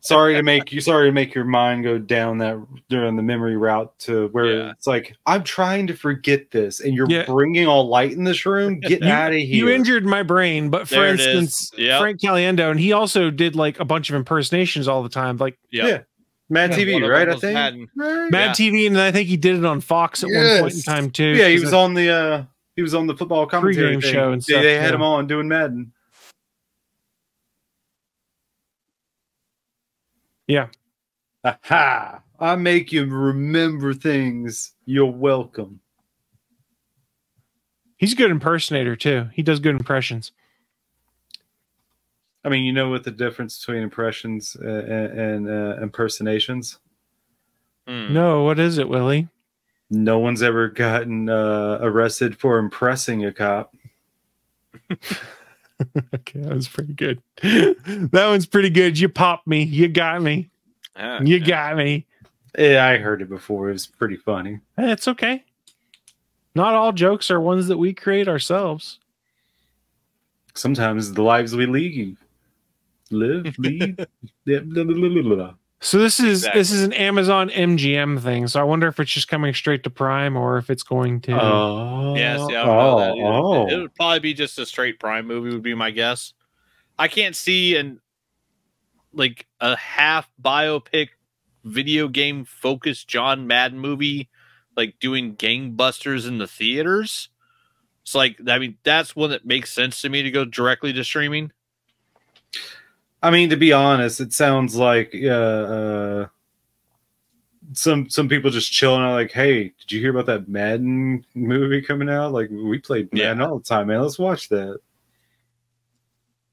Sorry to make your mind go down during the memory route to where it's like, I'm trying to forget this, and you're bringing all light in this room. Get out of here! You injured my brain. But for instance, Frank Caliendo, and he also did like a bunch of impersonations all the time. Like Mad TV, right? I think Mad TV, and I think he did it on Fox at one point in time too. Yeah, he was on the football commentary show and stuff. They had him on doing Madden. Yeah. Aha! I make you remember things. You're welcome. He's a good impersonator too. He does good impressions. I mean, you know what the difference between impressions and impersonations? No, what is it, Willie? No one's ever gotten arrested for impressing a cop. Okay, that was pretty good. That one's pretty good. You popped me. You got me. You got me. Yeah, I heard it before. It was pretty funny. It's okay. Not all jokes are ones that we create ourselves. Sometimes the lives we lead. Live. So this is an Amazon MGM thing. So I wonder if it's just coming straight to Prime or if it's going to. Yes, I don't know that either. It would probably be just a straight Prime movie. Would be my guess. I can't see a half biopic video game focused John Madden movie like doing gangbusters in the theaters. It's like, I mean, that's one that makes sense to me to go directly to streaming. I mean, to be honest, it sounds like some people just chilling out like, hey, did you hear about that Madden movie coming out? Like, we played Madden all the time, man. Let's watch that.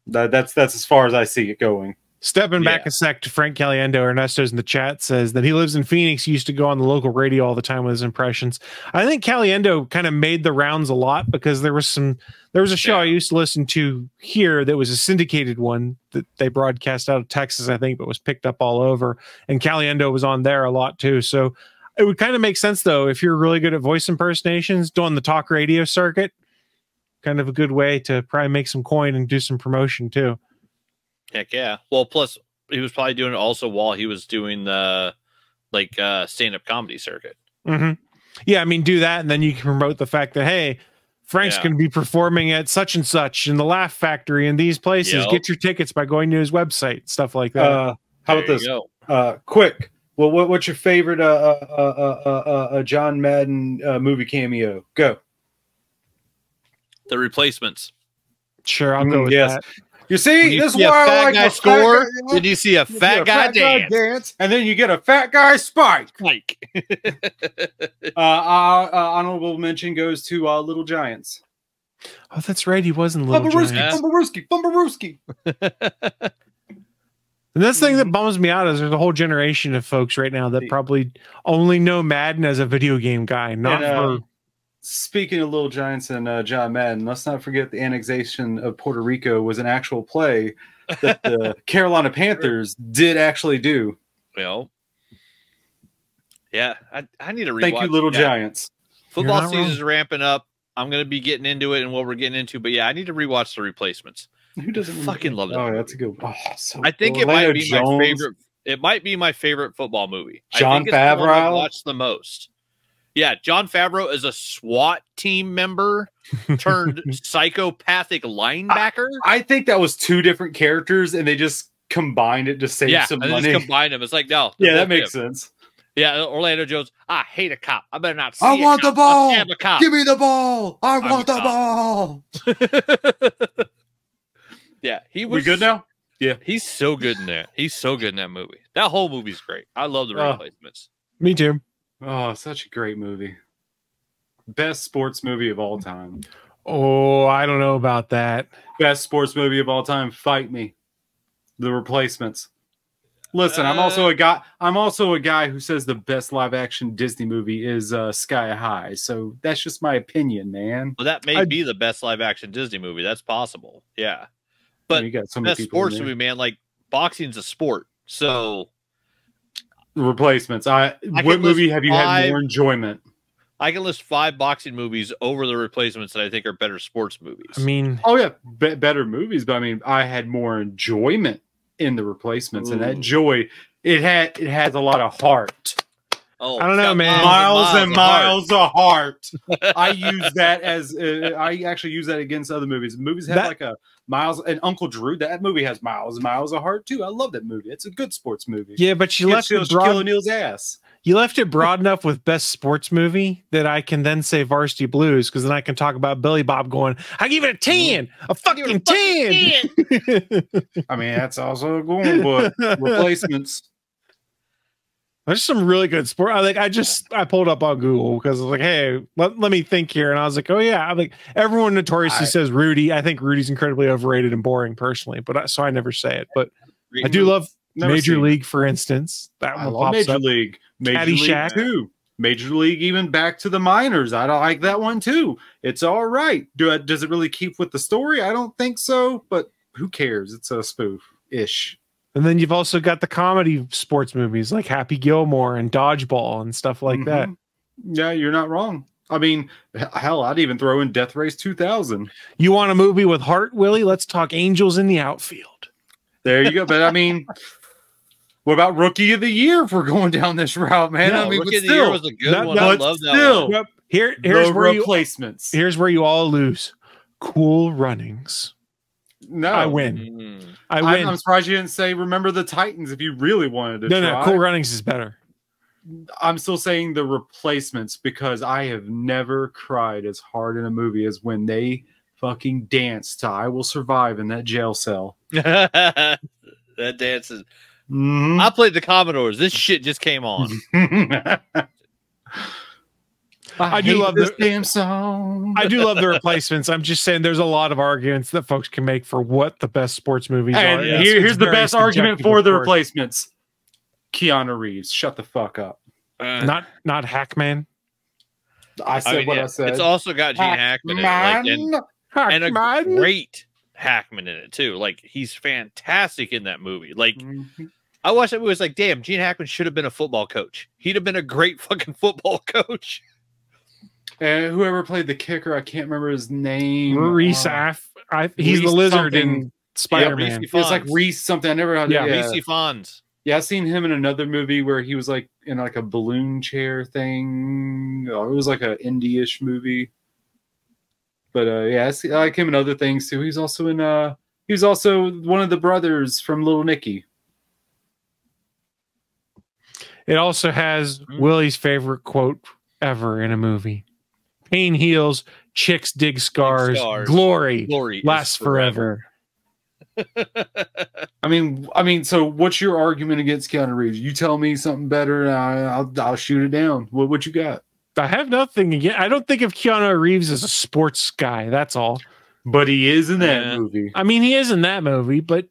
That's as far as I see it going. Stepping back a sec to Frank Caliendo, Ernesto's in the chat says that he lives in Phoenix. He used to go on the local radio all the time with his impressions. I think Caliendo kind of made the rounds a lot because there was a show I used to listen to here that was a syndicated one that they broadcast out of Texas, I think, but was picked up all over. And Caliendo was on there a lot too. So it would kind of make sense though, if you're really good at voice impersonations, doing the talk radio circuit, kind of a good way to probably make some coin and do some promotion too. Heck yeah. Well, plus he was probably doing it also while he was doing the stand-up comedy circuit. Mm-hmm. Yeah, I mean, do that, and then you can promote the fact that, hey, Frank's going to be performing at such and such in the Laugh Factory in these places. Get your tickets by going to his website, stuff like that. How about this? Quick. Well, what's your favorite John Madden movie cameo? Go. The Replacements. Sure, I'll go with that. You see, this is why I like guy score. Did you see a fat guy dance? And then you get a fat guy spike. Honorable mention goes to Little Giants. Oh, that's right. He was in Little Giants. Bumbarooski. And this thing that bums me out is there's a whole generation of folks right now that probably only know Madden as a video game guy, not for. Speaking of Little Giants and John Madden, let's not forget the annexation of Puerto Rico was an actual play that the Carolina Panthers did actually do. Well, yeah, I need to rewatch. Thank you, Little Giants. Football season's ramping up. I'm going to be getting into it and what we're getting into, but yeah, I need to rewatch The Replacements. Who doesn't fucking love that? Oh, movie. that's a good one. Oh, so I think cool. it might be Jones. my favorite. It might be my favorite football movie. John I think it's the one I Favreau? watched the most. Yeah, John Favreau is a SWAT team member turned psychopathic linebacker. I think that was two different characters, and they just combined it to save some and money. they just combined them. It's like, no. Yeah, that makes sense. Yeah, Orlando Jones. I hate a cop. I better not see I want the ball. I am a cop. Give me the ball. I want the ball. Yeah, he was. We good now? Yeah, he's so good in that. He's so good in that movie. That whole movie's great. I love The Replacements. Me too. Oh, such a great movie. Best sports movie of all time. Oh, I don't know about that. Best sports movie of all time. Fight me. The Replacements. Listen, I'm also a guy who says the best live action Disney movie is Sky High. So that's just my opinion, man. Well, that may be the best live action Disney movie. That's possible. Yeah. But you got so many best people sports in there. movie, man, like boxing's a sport. So Replacements. What movie have you had more enjoyment? I can list 5 boxing movies over The Replacements that I think are better sports movies. I mean, oh yeah, better movies, but I mean, I had more enjoyment in The Replacements, and that joy, it has a lot of heart. Oh, I don't know, man. Miles and miles of heart. I use that as I actually use that against other movies. Movies have like a Miles and Uncle Drew. That movie has miles and miles of heart too. I love that movie. It's a good sports movie. Yeah, but you left it broad. Shaquille O'Neal's ass. You left it broad enough with best sports movie that I can then say Varsity Blues, because then I can talk about Billy Bob going, I give it a 10, a fucking 10. I mean, that's also a good one, but Replacements. There's some really good sport. I pulled up on Google because I was like, hey, let me think here. And I was like, oh yeah. I'm like, everyone notoriously says Rudy. I think Rudy's incredibly overrated and boring personally, but so I never say it. But I do love Major League, for instance. That one pops Major up. League. Major League too. Major League, even back to the minors. I don't like that one too. It's all right. Does it really keep with the story? I don't think so, but who cares? It's a spoof-ish. And then you've also got the comedy sports movies like Happy Gilmore and Dodgeball and stuff like that. Yeah, you're not wrong. I mean, hell, I'd even throw in Death Race 2000. You want a movie with heart, Willie? Let's talk Angels in the Outfield. There you go. But I mean, what about Rookie of the Year if we're going down this route, man? No, I mean, Rookie of the Year was a good one. I love that one. Here's where Replacements. Here's where you all lose. Cool Runnings. No, I win. I win. I'm surprised you didn't say Remember the Titans if you really wanted to. No, Cool Runnings is better. I'm still saying The Replacements because I have never cried as hard in a movie as when they fucking danced to I Will Survive in that jail cell. That dance is. I played the Commodores. This shit just came on. I do love this damn song. I do love The Replacements. I'm just saying there's a lot of arguments that folks can make for what the best sports movies and are. Here's the best argument for The Replacements. Keanu Reeves, shut the fuck up. Not Hackman. I said what I said. It's also got Gene Hackman in it, and a great Hackman in it too. Like, he's fantastic in that movie. Like, I watched that movie. It's like, damn, Gene Hackman should have been a football coach. He'd have been a great fucking football coach. And whoever played the kicker, I can't remember his name. Reese he's the lizard in Spider-Man. It's like Reese something. I never had. Reese Fonz. Yeah, I've seen him in another movie where he was like in like a balloon chair thing. Oh, it was like an indie-ish movie. But yeah, I like him in other things too. He's also in he's also one of the brothers from Little Nicky. It also has Willie's favorite quote ever in a movie. Pain heals, chicks dig scars, glory lasts forever. I mean, so what's your argument against Keanu Reeves? You tell me something better, and I'll shoot it down. What you got? I have nothing again. I don't think of Keanu Reeves as a sports guy. That's all. But he is in that movie. I mean, he is in that movie, but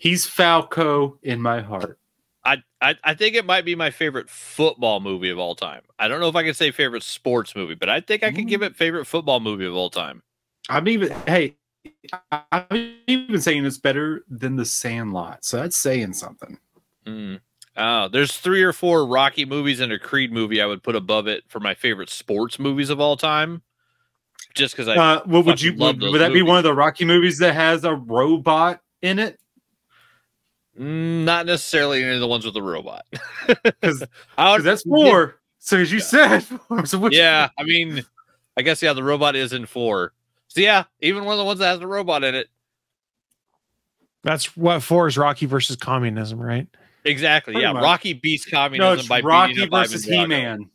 He's Falco in my heart. I think it might be my favorite football movie of all time. I don't know if I can say favorite sports movie, but I think I can give it favorite football movie of all time. I'm even saying it's better than The Sandlot, so that's saying something. There's 3 or 4 Rocky movies and a Creed movie I would put above it for my favorite sports movies of all time. Just because would that be one of the Rocky movies that has a robot in it? Not necessarily any of the ones with the robot, because that's 4. So as you said, 4. So yeah, I mean, I guess the robot is in 4. So yeah, even one of the ones that has a robot in it. That's what 4 is. Rocky versus communism, right? Exactly. Pretty much. Rocky beats communism by Rocky beating up versus He-Man.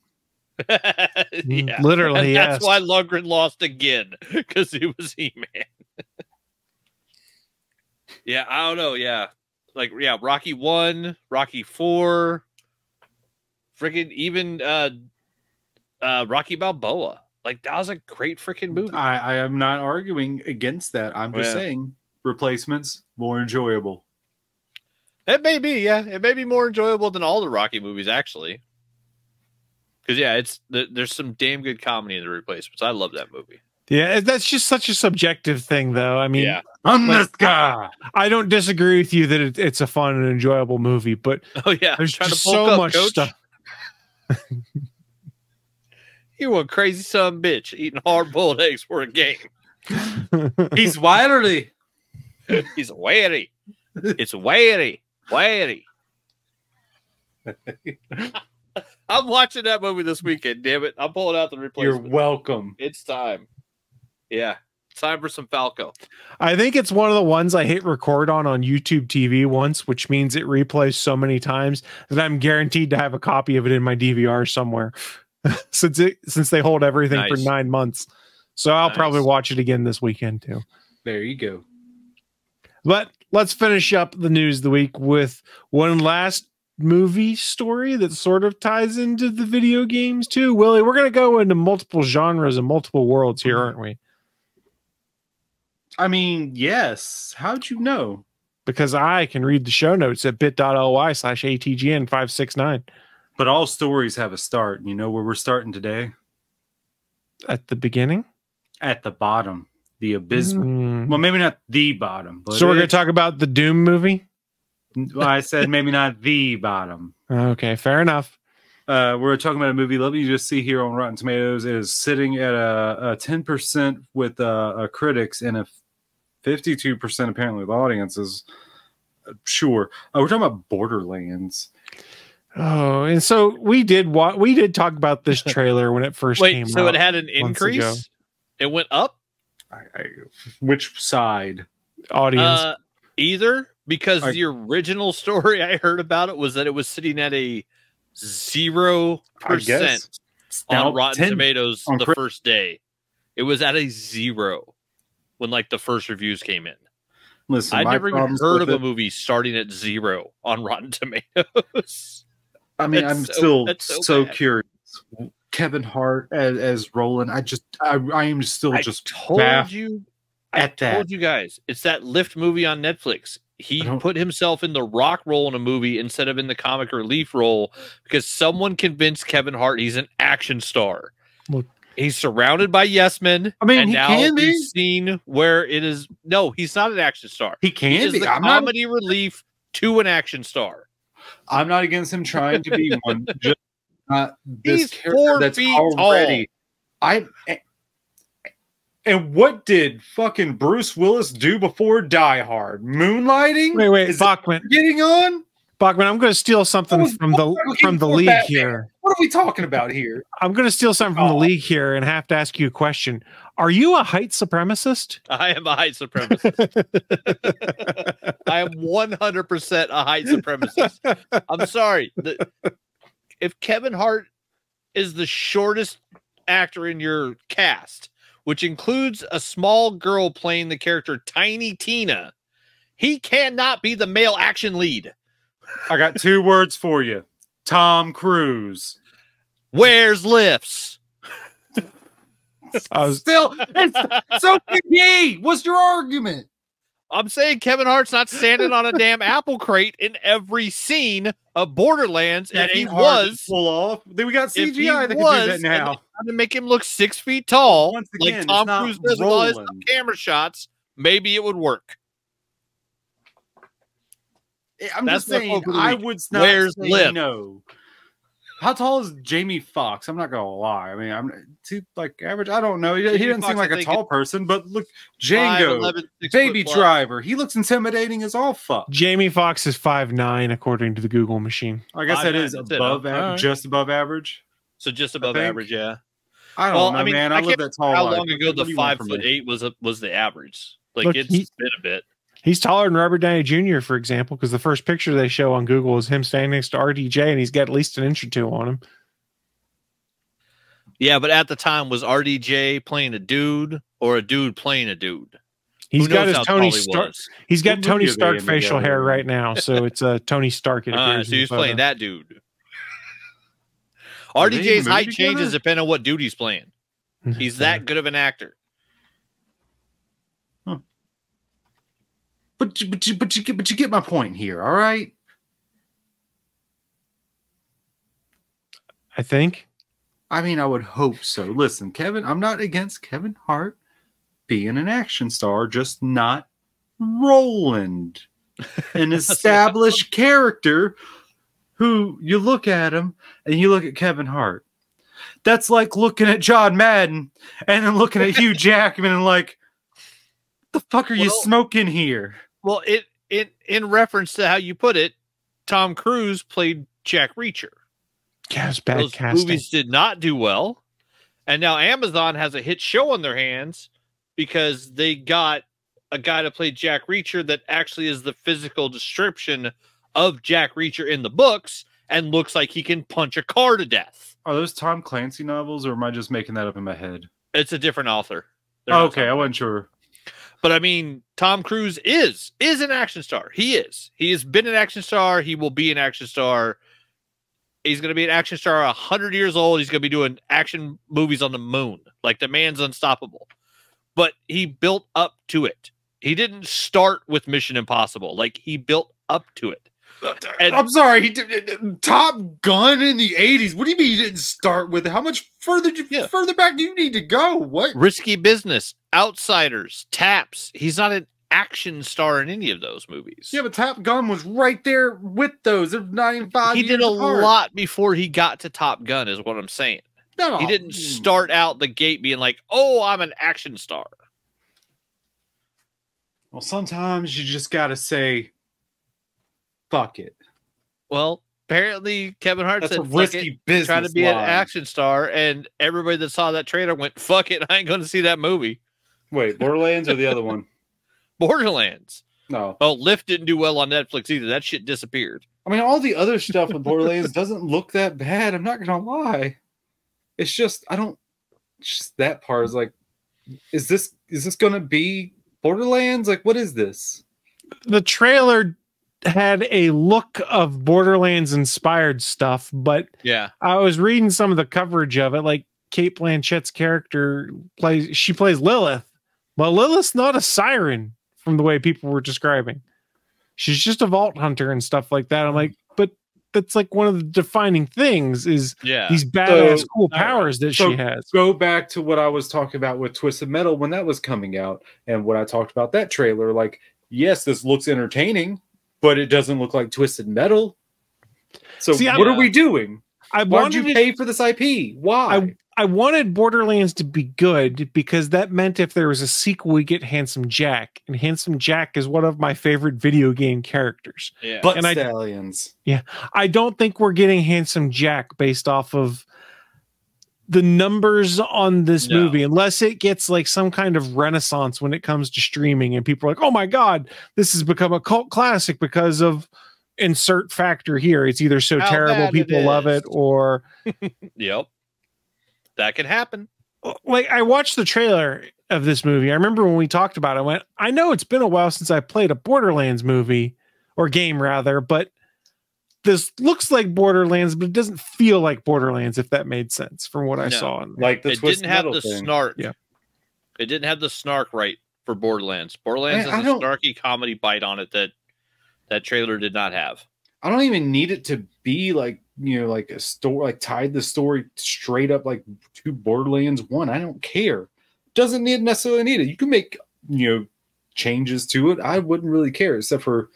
Yeah, literally. And yes. that's why Lundgren lost again, because he was He-Man. Yeah, I don't know. Yeah. Rocky 1, Rocky 4, freaking even Rocky Balboa. Like, that was a great freaking movie. I am not arguing against that. I'm just saying replacements more enjoyable. It may be, yeah. It may be more enjoyable than all the Rocky movies, actually. Because there's some damn good comedy in the replacements. I love that movie. Yeah, that's just such a subjective thing, though. I mean, I'm this guy. I don't disagree with you that it's a fun and enjoyable movie, but there's just so much stuff. You a crazy son of a bitch eating hard-boiled eggs for a game. He's wiry. He's wary. It's wary. Wary. I'm watching that movie this weekend, damn it. I'm pulling out the replacement. You're welcome. It's time. Yeah. It's time for some Falco. I think it's one of the ones I hit record on YouTube TV once, which means it replays so many times that I'm guaranteed to have a copy of it in my DVR somewhere since they hold everything for 9 months. So I'll probably watch it again this weekend too. There you go. But let's finish up the news of the week with one last movie story that sort of ties into the video games too. Willie, we're going to go into multiple genres and multiple worlds here, aren't we? I mean, yes. How'd you know? Because I can read the show notes at bit.ly/ATGN 569. But all stories have a start. You know where we're starting today? At the beginning? At the bottom. The abysmal. Well, maybe not the bottom. But so we're going to talk about the Doom movie? Well, I said maybe not the bottom. Okay, fair enough. We're talking about a movie. Let me just see here on Rotten Tomatoes. It is sitting at a 10% with critics and a 52% apparently with audiences. Sure. We're talking about Borderlands. Oh, and so we did talk about this trailer when it first came out. So it had an increase? It went up? Which side? Audience. Either, because the original story I heard about it was that it was sitting at a 0% on Rotten Tomatoes the first day. It was at a 0 when the first reviews came in. Listen, I never even heard of a movie starting at 0 on Rotten Tomatoes. I mean, I'm still so curious. Kevin Hart as Roland. I am still just baffled you. I told you guys, it's that Lift movie on Netflix. He put himself in the rock role in a movie instead of in the comic relief role because someone convinced Kevin Hart he's an action star. Well, he's surrounded by yes men. I mean, and he now can be. he's seen where it is. No, he's not an action star. He can be. The comedy relief to an action star. I'm not against him trying to be one. Just not this he's character 4 that's feet already. tall. And what did fucking Bruce Willis do before Die Hard? Moonlighting? Wait, Bachman. Getting on? Bachman, I'm going to steal something from the league Batman here. What are we talking about here? I'm going to steal something from the league here and have to ask you a question. Are you a height supremacist? I am a height supremacist. I am 100% a height supremacist. I'm sorry. If Kevin Hart is the shortest actor in your cast, which includes a small girl playing the character Tiny Tina, he cannot be the male action lead. I got 2 words for you. Tom Cruise. Where's lifts? Still, it's so picky. What's your argument? I'm saying Kevin Hart's not standing on a damn apple crate in every scene of Borderlands. That If he ain't hard to was, pull off. Then we got if he CGI that can do was, that and now. they tried to make him look 6 feet tall, Once like again, Tom it's not Cruise does with all his rolling. camera shots, maybe it would work. I'm That's just my saying, hope of the I week. would not Where's say Liv? no. How tall is Jamie Foxx? I'm not gonna lie. I mean, too like average. I don't know. He Jamie doesn't Foxx, seem like I a think, tall person, but look, 5'11", Django, 6 Baby foot plus. Driver. He looks intimidating as all fuck. Jamie Foxx is 5'9", according to the Google machine. I guess that 5'9", is that's it, above, huh? Alright. just above average. So just above think. average, yeah. I don't know, man. I live that tall. How life. long ago What the do you want from me? 5'8" was the average? Like Look, it's been a bit. He's taller than Robert Downey Jr., for example, because the first picture they show on Google is him standing next to RDJ, and he's got at least an inch or two on him. Yeah, but at the time, was RDJ playing a dude or a dude playing a dude? He's Who got knows his how Tony tall he Stark. was? He's got What Tony movie are they Stark in facial together? hair right now, so it's Tony Stark. It appears. So he was playing that dude. Are they in RDJ's the height movie changes together? depending on what dude he's playing. He's that good of an actor. But you get my point here, all right? I think. I mean, I would hope so. Listen, Kevin, I'm not against Kevin Hart being an action star, just not Roland, an established character who you look at him and you look at Kevin Hart. That's like looking at John Madden and then looking at Hugh Jackman and like, the fuck are you smoking here? Well, in reference to how you put it, Tom Cruise played Jack Reacher. Yeah, it's bad Those casting. movies did not do well, and now Amazon has a hit show on their hands because they got a guy to play Jack Reacher that actually is the physical description of Jack Reacher in the books and looks like he can punch a car to death. Are those Tom Clancy novels, or am I just making that up in my head? It's a different author. They're Oh, not okay, Tom I wasn't sure. But I mean, Tom Cruise is an action star. He is. He has been an action star. He will be an action star. He's going to be an action star 100 years old. He's going to be doing action movies on the moon. Like, the man's unstoppable. But he built up to it. He didn't start with Mission Impossible. Like, he built up to it. And I'm sorry, he did Top Gun in the 80s. What do you mean he didn't start with it? How much further further back do you need to go? What? Risky Business, Outsiders, Taps. He's not an action star in any of those movies. Yeah, but Top Gun was right there with those. They're not even 5 He years did a apart. lot before he got to Top Gun, is what I'm saying. No. He didn't start out the gate being like, oh, I'm an action star. Well, sometimes you just got to say, fuck it. Well, apparently Kevin Hart That's said, a fuck risky it, business try to be an line. action star, and everybody that saw that trailer went, fuck it, I ain't going to see that movie. Wait, Borderlands or the other one? Borderlands. No. Oh, Lyft didn't do well on Netflix either. That shit disappeared. I mean, all the other stuff with Borderlands doesn't look that bad. I'm not going to lie. It's just, it's just that part is like, is this going to be Borderlands? Like, what is this? The trailer had a look of Borderlands inspired stuff, but Yeah. I was reading some of the coverage of it. Like, Kate Blanchett's character plays Lilith. Well, Lilith's not a siren from the way people were describing. She's just a vault hunter and stuff like that. I'm like, but that's like one of the defining things is these badass cool powers that she has. Go back to what I was talking about with Twisted Metal when that was coming out, and what I talked about that trailer. Like, yes, this looks entertaining, but it doesn't look like Twisted Metal. So what are we doing? Why did you pay for this IP? Why? I wanted Borderlands to be good because that meant if there was a sequel, we get Handsome Jack, and Handsome Jack is one of my favorite video game characters. Yeah. But and Stallions. I don't think we're getting Handsome Jack based off of the numbers on this movie, unless it gets like some kind of renaissance when it comes to streaming, and people are like, "Oh my god, this has become a cult classic because of." Insert factor here. It's either so terrible people love it, or Yep. That could happen. like I watched the trailer of this movie. I remember when we talked about it, I went, I know it's been a while since I played a Borderlands movie or game rather, but this looks like Borderlands, but it doesn't feel like Borderlands, if that made sense from what I saw. Like the it Twisted didn't have Metal the thing. snark. Yeah. It didn't have the snark right for Borderlands. Borderlands I has a don't- snarky comedy bite on it that trailer did not have. I don't even need it to be like, like a story, like tied the story straight up like to Borderlands 1. I don't care. Doesn't necessarily need it. You can make, changes to it. I wouldn't really care, except for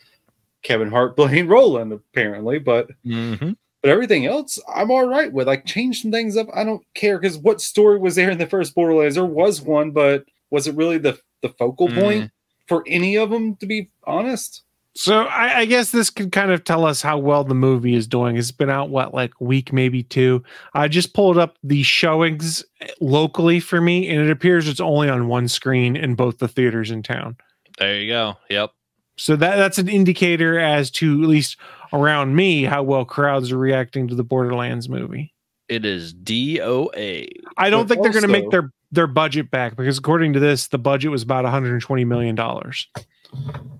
Kevin Hart playing Roland, apparently. But but everything else, I'm all right with. Like, change some things up. I don't care, because what story was there in the first Borderlands? There was one, but was it really the focal point for any of them, to be honest? So I guess this could kind of tell us how well the movie is doing. It's been out, like a week, maybe 2. I just pulled up the showings locally for me, and it appears it's only on one screen in both the theaters in town. There you go. Yep. So that's an indicator as to, at least around me, how well crowds are reacting to the Borderlands movie. It is DOA. I don't think they're going to make also- their budget back, because according to this, the budget was about $120 million.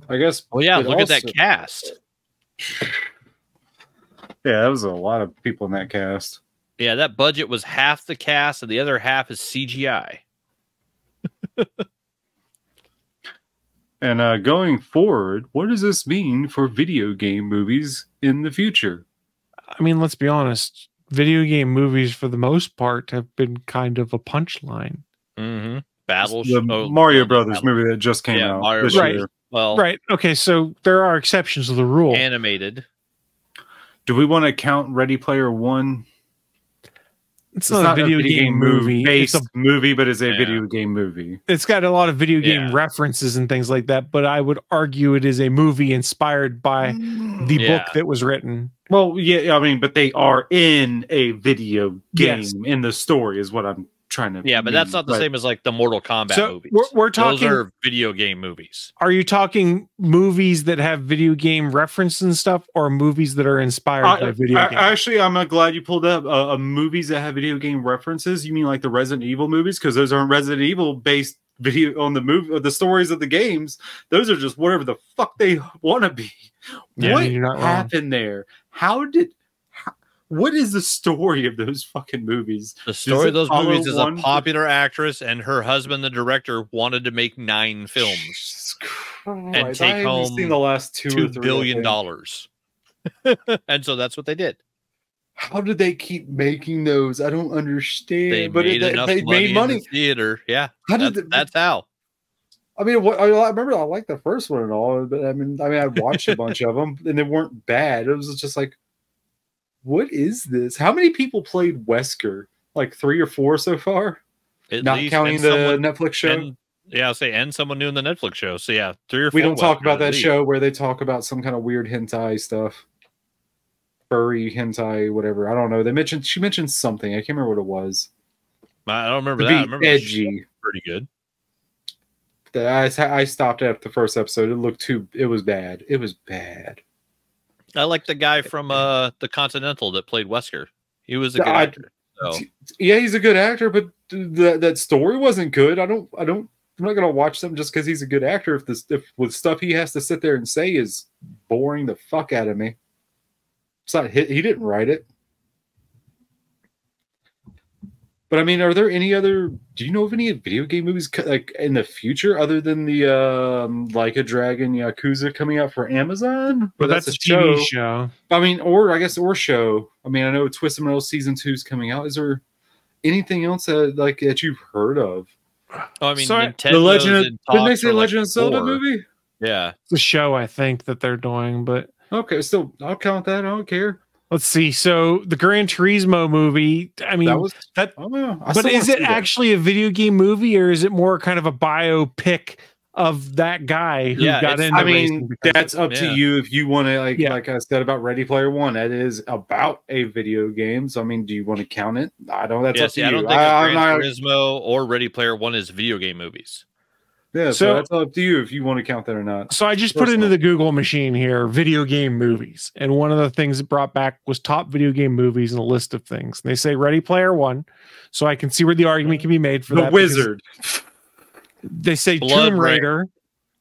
I guess. Well, yeah, but look at also- that cast. Yeah, that was a lot of people in that cast. Yeah, that budget was half the cast, and the other half is CGI. And going forward, what does this mean for video game movies in the future? I mean, let's be honest. Video game movies, for the most part, have been kind of a punchline. Mm-hmm. Battle. The Mario Brothers movie that just came out Mario this Brothers. year. Well, Right. Okay. So there are exceptions to the rule. animated. Do we want to count Ready Player One? It's not a video game movie. based It's movie, but it's a Yeah. video game movie. It's got a lot of video game Yeah. references and things like that, but I would argue it is a movie inspired by the Yeah. book that was written. Well, yeah, I mean, but they are in a video game Yes. in the story, is what I'm trying to. Yeah, but that's mean. not the same as like the Mortal Kombat So movies. we're Those talking. are video game movies. Are you talking movies that have video game reference and stuff, or movies that are inspired by video games? Actually, I'm glad you pulled up movies that have video game references. You mean like the Resident Evil movies? Because those aren't Resident Evil based video on the movie, the stories of the games. Those are just whatever the fuck they want to be. Yeah, What you're not wrong. happened there? What is the story of those fucking movies? The story of those follow movies is a one- popular actress and her husband, the director, wanted to make 9 films Jesus and Christ, take I haven't home seen the last two or $2 three, billion. I think. And so that's what they did. How did they keep making those? I don't understand. They but made enough they money, made money. in the theater. Yeah, How did that's how. I mean, I remember I liked the first one and all, but I mean, I watched a bunch of them and they weren't bad. It was just like, what is this? How many people played Wesker? Like 3 or 4 so far, At not least, counting and the someone- Netflix show. And, yeah, I'll say, and someone new in the Netflix show. So yeah, 3 or 4. We don't talk Western about at that least. show where they talk about some kind of weird hentai stuff, furry hentai, whatever. I don't know. She mentioned something. I can't remember what it was. I don't remember To that. I be remember the show edgy. was pretty good. I stopped after the first episode. It was bad. It was bad. I like the guy from the Continental that played Wesker. He was a good I- actor. So Yeah, he's a good actor, but that story wasn't good. I'm not gonna watch them just because he's a good actor. If with stuff he has to sit there and say is boring the fuck out of me. It's not he didn't write it. But I mean, are there any other? Do you know of any video game movies like in the future other than the Like a Dragon Yakuza coming out for Amazon? But that's a TV show. I mean, or show. I mean, I know Twisted Metal season 2 is coming out. Is there anything else that you've heard of? Oh, I mean, So, Nintendo's The Legend of in didn't they talks say for, like, Legend of Zelda 4. movie? Yeah. It's a show, I think, that they're doing, but Okay, still I'll count that. I don't care. let's see. So the Gran Turismo movie, I mean, That was that I don't know. I but still is wanna it see that. actually a video game movie, or is it more kind of a biopic of that guy who Yeah, got it's- into I racing? mean, because that's up to yeah. you if you want to Yeah. like I said about Ready Player One. That is about a video game. So I mean, do you want to count it? I don't. That's Yeah, up see, to I you. don't think I'm Gran not- Turismo or Ready Player One is video game movies. yeah, so So- that's up to you if you want to count that or not. So I just put into the Google machine here video game movies, and one of the things it brought back was top video game movies and a list of things. And they say Ready Player One, so I can see where the argument can be made for The that. because Wizard, They say Blood Tomb Rain. Raider,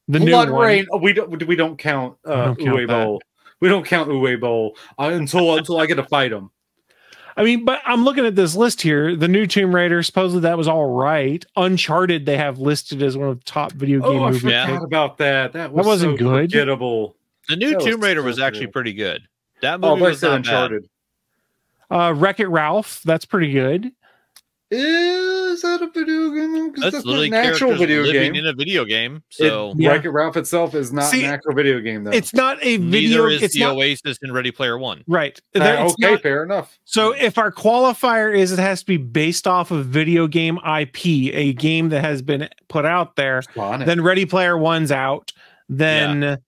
the Blood new one. Rain. We don't count don't count Uwe that. Boll. We don't count Uwe Boll until I get to fight him. I mean, but I'm looking at this list here. The new Tomb Raider, supposedly that was all right. Uncharted, they have listed as one of the top video game I movies. forgot about that. That wasn't so good. Forgettable. The new That Tomb Raider so was actually good. pretty good. That movie was not Uncharted. Wreck-It Ralph, that's pretty good. Is that a video game? 'Cause That's not literally an actual characters video living game. in a video game. So Yeah. Wreck-It Ralph itself is not See, an actual video game, though. It's not a neither video. is It's the not Oasis in Ready Player One. right. okay, It's not- fair enough. So if our qualifier is it has to be based off of video game IP, a game that has been put out there, then Ready Player One's out. Then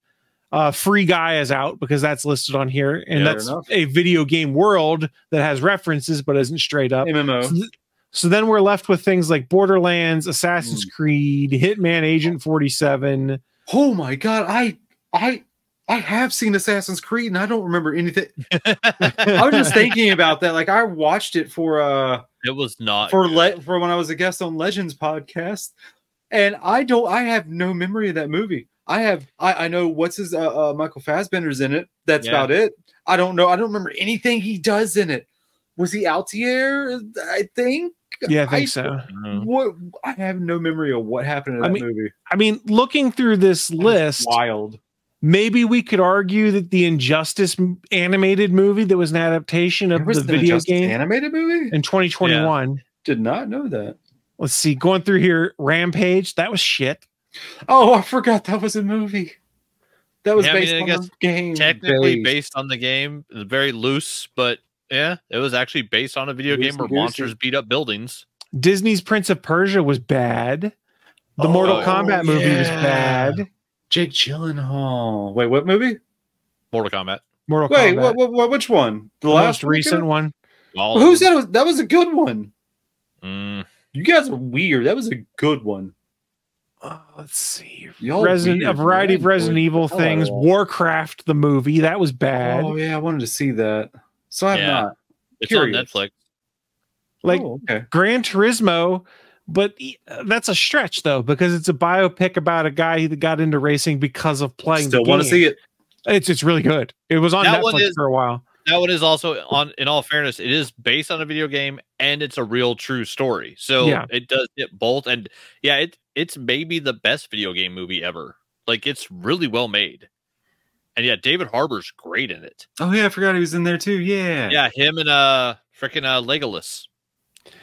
Free Guy is out because that's listed on here, and Yeah, that's a video game world that has references but isn't straight up. MMO. So then we're left with things like Borderlands, Assassin's Creed, Hitman, Agent 47. Oh my god, I have seen Assassin's Creed and I don't remember anything. I was just thinking about that. Like I watched it for It was not for when I was a guest on Legends podcast, and I have no memory of that movie. I know what's his Michael Fassbender's in it. That's about it. I don't know. I don't remember anything he does in it. Was he Altier? I think. Yeah, I think so. What? I have no memory of what happened in that movie. I mean, looking through this list, Wild. maybe we could argue that the Injustice animated movie that was an adaptation of the video game animated movie in 2021. Did not know that. Let's see. Going through here, Rampage, that was shit. Oh, I forgot that was a movie. That was based on the game. Technically based on the game, very loose, but yeah, it was actually based on a video game where monsters beat up buildings. Disney's Prince of Persia was bad. The Mortal Kombat movie was bad. Jake Gyllenhaal. Wait, what movie? Mortal Kombat. Mortal Wait, Kombat. what? Which one? The most recent one. Who said that was a good one? Mm. You guys are weird. That was a good one. Let's see. A variety of Resident Evil things. Warcraft, the movie, that was bad. Oh yeah, I wanted to see that. So I have not. It's Curious. on Netflix. Like okay. Gran Turismo, but that's a stretch though because it's a biopic about a guy that got into racing because of playing. Still want to see it. It's really good. It was on Netflix for a while. That one is also on. In all fairness, it is based on a video game and it's a real true story. So it does it both. And yeah, it's maybe the best video game movie ever. Like it's really well made. And yeah, David Harbour's great in it. Oh yeah, I forgot he was in there too. Yeah. Yeah, him and freaking Legolas.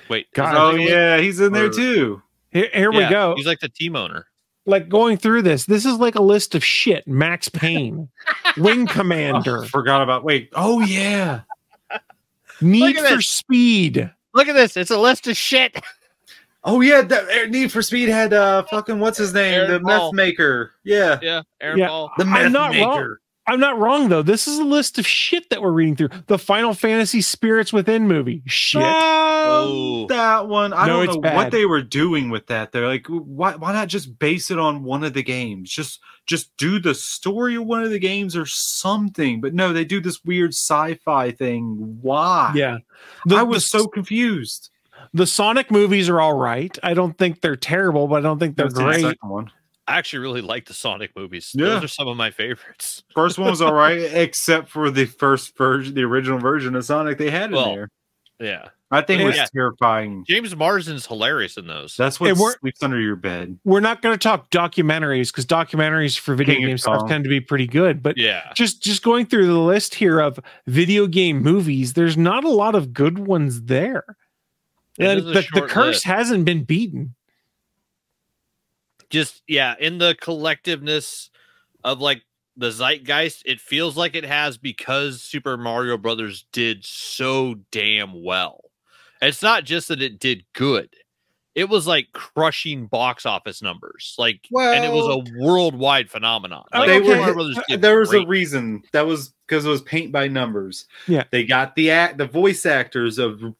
Wait. Oh yeah, he's in there too. Here we go. He's like the team owner. Like going through this is like a list of shit. Max Payne, Wing Commander. Forgot about. Wait. Oh yeah. Need for Speed. Look at this. It's a list of shit. Oh yeah, Need for Speed had fucking what's his name, Aaron the Paul. meth maker. Yeah, Aaron Paul. the meth maker. I'm not wrong though. This is a list of shit that we're reading through. The Final Fantasy Spirits Within movie. Shit. Oh, that one. I don't know bad. what they were doing with that. They're like, why not just base it on one of the games? Just do the story of one of the games or something. But no, they do this weird sci-fi thing. Why? Yeah. I was so confused. The Sonic movies are all right. I don't think they're terrible, but I don't think they're great. The second one. I actually really like the Sonic movies. Yeah. Those are some of my favorites. First one was all right, except for the first version, the original version of Sonic they had in there. Yeah. I think it was terrifying. James Marsden's hilarious in those. That's what sleeps under your bed. We're not going to talk documentaries because documentaries for video game stuff tend to be pretty good. But just going through the list here of video game movies, there's not a lot of good ones there. The curse hasn't been beaten. Just in the collectiveness of like the zeitgeist, it feels like it has because Super Mario Brothers did so damn well. It's not just that it did good. It was like crushing box office numbers. Like, and it was a worldwide phenomenon. Like, there was a reason. That was because it was paint by numbers. Yeah. They got the voice actors of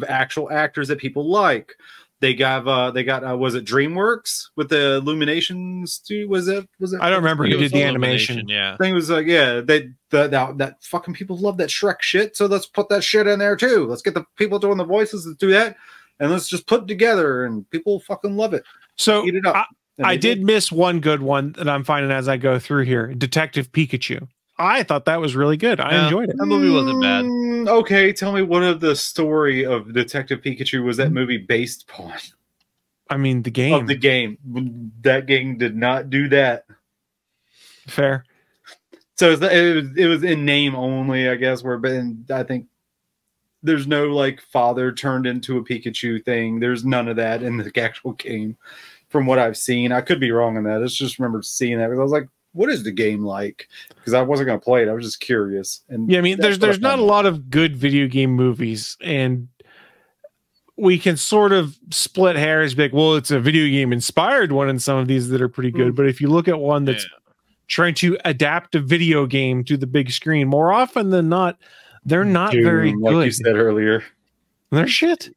actual actors that people like. They got was it DreamWorks with the Illuminations too? Was it? I don't remember who did the animation. Yeah. I think it was like that fucking people love that Shrek shit. So let's put that shit in there too. Let's get the people doing the voices to do that, and let's just put it together, and people fucking love it. So eat it up. I did miss one good one that I'm finding as I go through here. Detective Pikachu. I thought that was really good. I enjoyed it. That movie wasn't bad. Okay, tell me what of the story of Detective Pikachu was that movie based upon? I mean, the game. Of the game. That game did not do that. Fair. So it was in name only, I guess. I think there's no like father turned into a Pikachu thing. There's none of that in the actual game, from what I've seen. I could be wrong on that. I just remember seeing that because I was like, "What is the game like?" Because I wasn't going to play it. I was just curious. And yeah, I mean, there's not a lot of good video game movies, and we can sort of split hairs. Be like, well, it's a video game inspired one, in some of these that are pretty good. But if you look at one that's trying to adapt a video game to the big screen, more often than not, they're not very good. Like you said earlier, they're shit.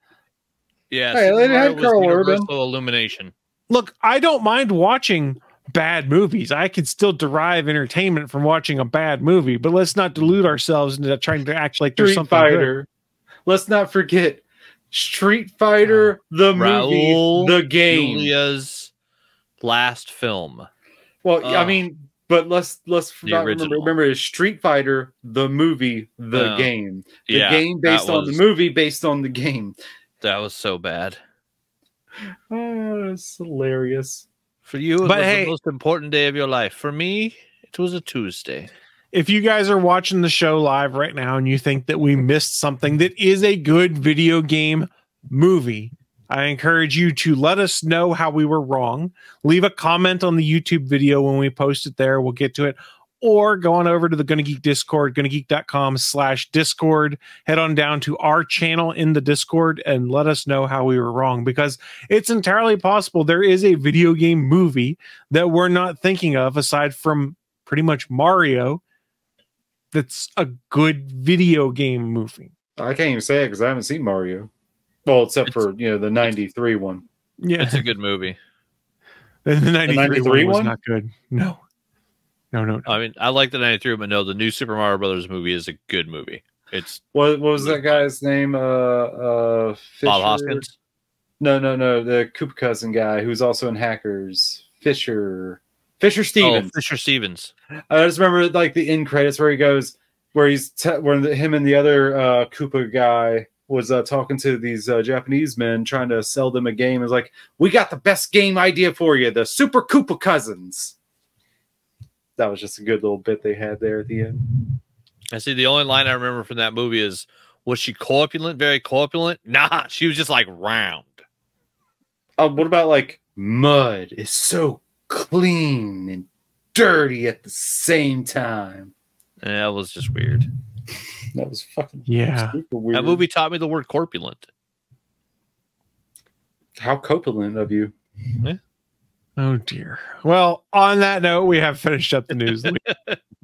Yeah, hey, Super Mario was Carl Universal Urban. Illumination. Look, I don't mind watching bad movies. I can still derive entertainment from watching a bad movie, but let's not delude ourselves into trying to act like there's something Fighter. good. Let's not forget Street Fighter, the Raul movie, the game. Julia's last film. Well, I mean, but let's not remember it's Street Fighter, the movie, the game. The game based on the movie, based on the game. That was so bad. Oh, it's hilarious. For you, it was the most important day of your life. For me, it was a Tuesday. If you guys are watching the show live right now and you think that we missed something that is a good video game movie, I encourage you to let us know how we were wrong. Leave a comment on the YouTube video when we post it there. We'll get to it. Or go on over to the Gonna Geek Discord, gonnageek.com/Discord. Head on down to our channel in the Discord and let us know how we were wrong, because it's entirely possible there is a video game movie that we're not thinking of, aside from pretty much Mario, that's a good video game movie. I can't even say it because I haven't seen Mario. Well, except for the '93 one. Yeah, it's a good movie. The '93 one was not good. No. I mean, I like the '93, but no, the new Super Mario Brothers movie is a good movie. It's what was that guy's name? Bob Hoskins. No, the Koopa Cousin guy who's also in Hackers. Fisher Stevens. Oh, Fisher Stevens. I just remember like the end credits where he goes, where he's him and the other Koopa guy was talking to these Japanese men trying to sell them a game. It's like, we got the best game idea for you, the Super Koopa Cousins. That was just a good little bit they had there at the end. I see. The only line I remember from that movie is, was she corpulent? Very corpulent? Nah, she was just like round. What about like mud is so clean and dirty at the same time? And that was just weird. That was fucking super weird. That movie taught me the word corpulent. How corpulent of you. Yeah. Oh dear. Well, on that note, we have finished up the news.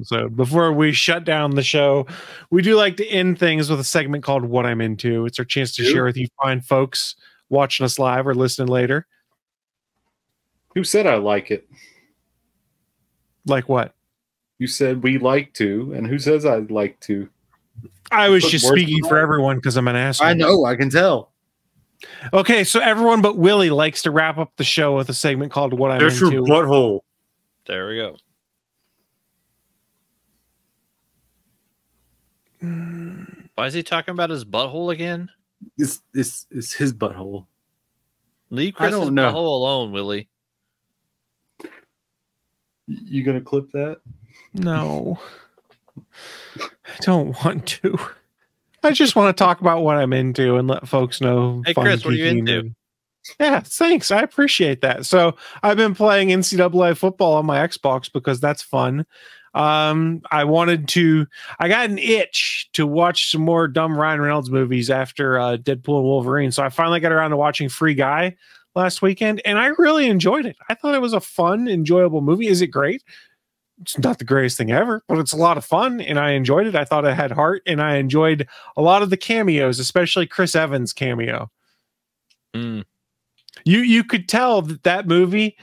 So before we shut down the show, we do like to end things with a segment called What I'm Into. It's our chance to share with you fine folks watching us live or listening later. Who said I like it? Like what? You said we like to, and who says I like to? I was just speaking for everyone because I'm an asshole. I know, I can tell. Okay, so everyone but Willie likes to wrap up the show with a segment called What I'm There's Into. your butthole. There we go. Why is he talking about his butthole again? It's his butthole. Leave Chris's butthole alone, Willie. You gonna clip that? No. I don't want to. I just want to talk about what I'm into and let folks know. Hey, Chris, what are you into? Yeah, thanks. I appreciate that. So I've been playing NCAA football on my Xbox because that's fun. I got an itch to watch some more dumb Ryan Reynolds movies after Deadpool and Wolverine. So I finally got around to watching Free Guy last weekend, and I really enjoyed it. I thought it was a fun, enjoyable movie. Is it great? It's not the greatest thing ever, but it's a lot of fun, and I enjoyed it. I thought it had heart, and I enjoyed a lot of the cameos, especially Chris Evans' cameo. You could tell that movie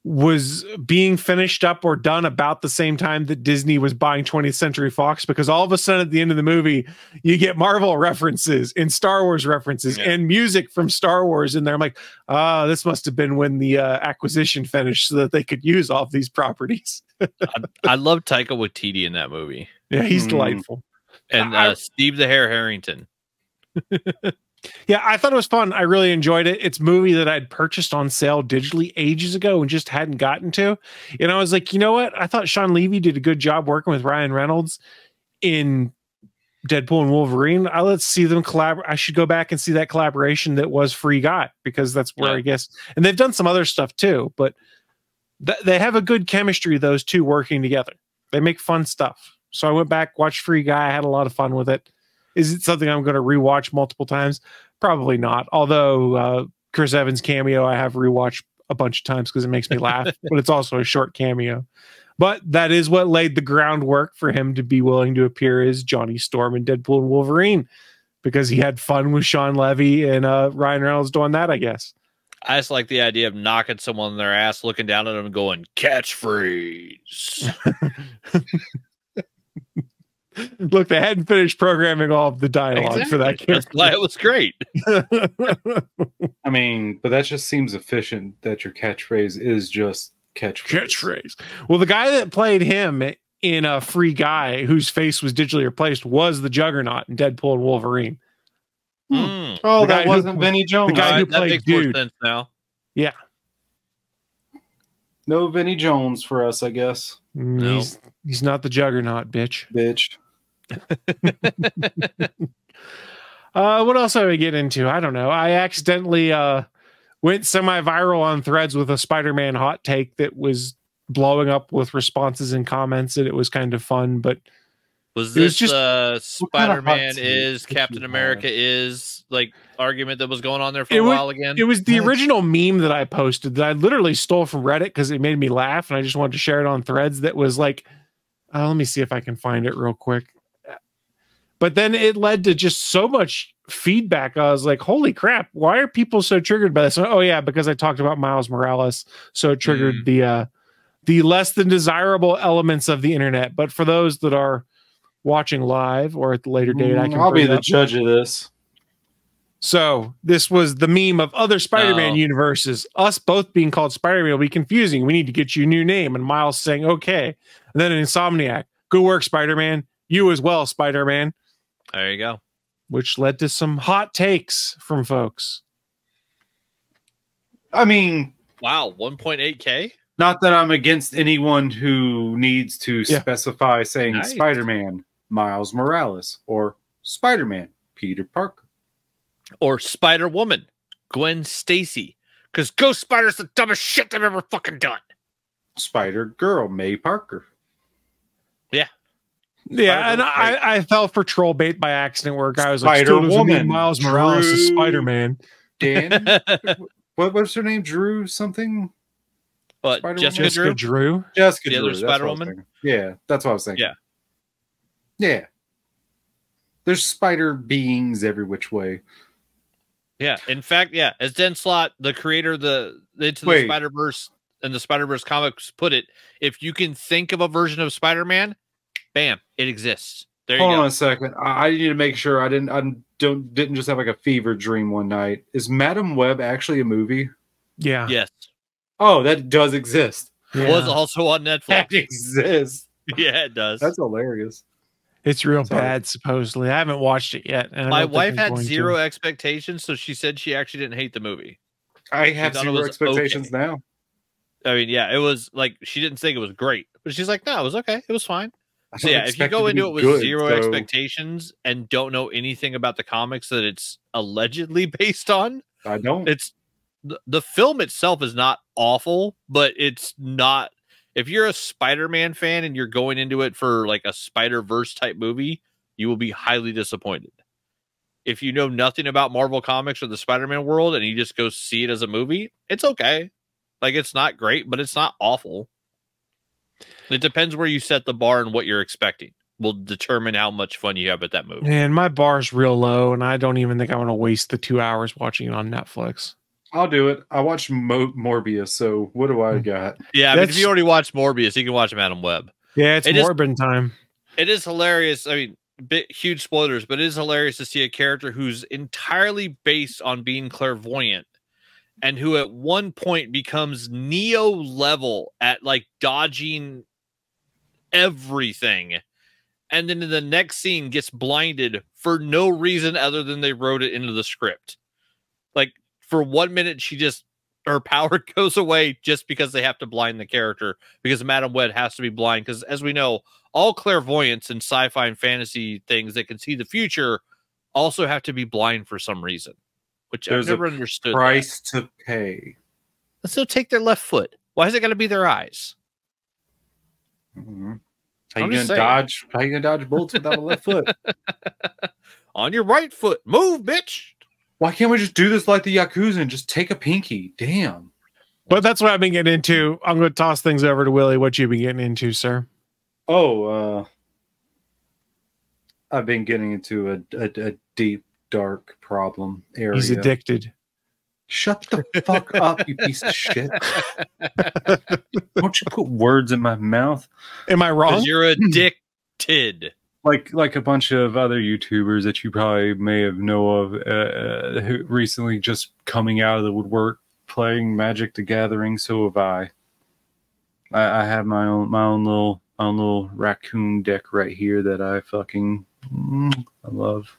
was being finished up or done about the same time that Disney was buying 20th Century Fox, because all of a sudden at the end of the movie, you get Marvel references and Star Wars references and music from Star Wars in there. I'm like, this must have been when the acquisition finished so that they could use all of these properties. I love Taika Waititi in that movie. Yeah, he's delightful. And Steve the Hare Harrington. Yeah, I thought it was fun. I really enjoyed it. It's a movie that I'd purchased on sale digitally ages ago and just hadn't gotten to. And I was like, you know what? I thought Sean Levy did a good job working with Ryan Reynolds in Deadpool and Wolverine. Let's see them collaborate. I should go back and see that collaboration that was Free Guy, because that's where I guess, and they've done some other stuff too, but they have a good chemistry, those two working together. They make fun stuff. So I went back, watched Free Guy. I had a lot of fun with it. Is it something I'm going to rewatch multiple times? Probably not. Although Chris Evans' cameo, I have rewatched a bunch of times because it makes me laugh, but it's also a short cameo. But that is what laid the groundwork for him to be willing to appear as Johnny Storm in Deadpool and Wolverine, because he had fun with Sean Levy and Ryan Reynolds doing that, I guess. I just like the idea of knocking someone in their ass, looking down at them and going, catchphrase. Look, they hadn't finished programming all of the dialogue for that character. That's why it was great. I mean, but that just seems efficient that your catchphrase is just catchphrase. Well, the guy that played him in a Free Guy, whose face was digitally replaced, was the Juggernaut in Deadpool and Wolverine. Oh, that wasn't Vinnie Jones. The guy who played makes Dude. more sense now. Yeah. No Vinnie Jones for us, I guess. No. He's not the Juggernaut, bitch. What else did I get into? I don't know. I accidentally went semi-viral on Threads with a Spider-Man hot take that was blowing up with responses and comments, and it was kind of fun. But was this just Spider-Man is Captain America is like argument that was going on there for a while again? It was the original meme that I posted that I literally stole from Reddit because it made me laugh, and I just wanted to share it on Threads. That was like, let me see if I can find it real quick. But then it led to just so much feedback. I was like, holy crap, why are people so triggered by this? Oh, yeah, because I talked about Miles Morales. So it triggered the less than desirable elements of the internet. But for those that are watching live or at the later date, I'll be the judge of this. So this was the meme of other Spider-Man universes. Us both being called Spider-Man will be confusing. We need to get you a new name. And Miles saying, okay. And then Insomniac, good work, Spider-Man. You as well, Spider-Man. There you go. Which led to some hot takes from folks. I mean, wow, 1.8K? Not that I'm against anyone who needs to specify saying Spider-Man, Miles Morales, or Spider-Man, Peter Parker. Or Spider-Woman, Gwen Stacy. Because Ghost Spider's the dumbest shit they've ever fucking done. Spider-Girl, May Parker. Yeah. Yeah, and I fell for troll bait by accident where a guy was like, Spider-Woman, Miles Morales is Spider-Man. Dan? What's her name? Drew something? What? Jessica Drew? Jessica the Drew. Other Spider-Woman? Yeah, that's what I was thinking. Yeah. Yeah. There's spider beings every which way. Yeah. In fact, yeah, as Dan Slott, the creator of the Spider-Verse and the Spider-Verse comics put it, if you can think of a version of Spider-Man, bam, it exists. There you go. Hold on a second. I need to make sure I didn't just have like a fever dream one night. Is Madam Web actually a movie? Yeah. Yes. Oh, that does exist. Yeah. Was also on Netflix. That exists. Yeah, it does. That's hilarious. It's real bad, supposedly. I haven't watched it yet. And my wife had zero expectations, so she said she actually didn't hate the movie. I have zero expectations now. I mean, yeah, it was like she didn't think it was great, but she's like, no, it was okay. It was fine. So yeah, if you go into it with zero expectations and don't know anything about the comics that it's allegedly based on, I don't. It's the film itself is not awful, but it's not. If you're a Spider-Man fan and you're going into it for like a Spider-Verse type movie, you will be highly disappointed. If you know nothing about Marvel Comics or the Spider-Man world and you just go see it as a movie, it's okay. Like, it's not great, but it's not awful. It depends where you set the bar and what you're expecting will determine how much fun you have at that movie. Man, my bar's real low, and I don't even think I want to waste the 2 hours watching it on Netflix. I'll do it. I watched Morbius, so what do I got? Yeah, I mean, if you already watched Morbius, you can watch Madam Web. Yeah, it's Morbin time. It is hilarious. I mean, huge spoilers, but it is hilarious to see a character who's entirely based on being clairvoyant and who at one point becomes Neo level at like dodging everything. And then in the next scene gets blinded for no reason other than they wrote it into the script. Like for 1 minute, her power goes away just because they have to blind the character because Madam Web has to be blind. Because as we know, all clairvoyants and sci-fi and fantasy things that can see the future also have to be blind for some reason, which I've never understood. Price to pay. Let's still take their left foot. Why is it got to be their eyes? Mm-hmm. How you gonna dodge bullets without a left foot? On your right foot, move, bitch. Why can't we just do this like the Yakuza and just take a pinky? Damn. But that's what I've been getting into. I'm going to toss things over to Willie. What you been getting into, sir? Oh, I've been getting into a deep, dark problem area. He's addicted. Shut the fuck up, you piece of shit. Don't you put words in my mouth. Am I wrong? You're addicted. Like a bunch of other YouTubers that you probably may have know of who recently just coming out of the woodwork playing Magic the Gathering. So have I. I have my own little raccoon deck right here that I fucking I love.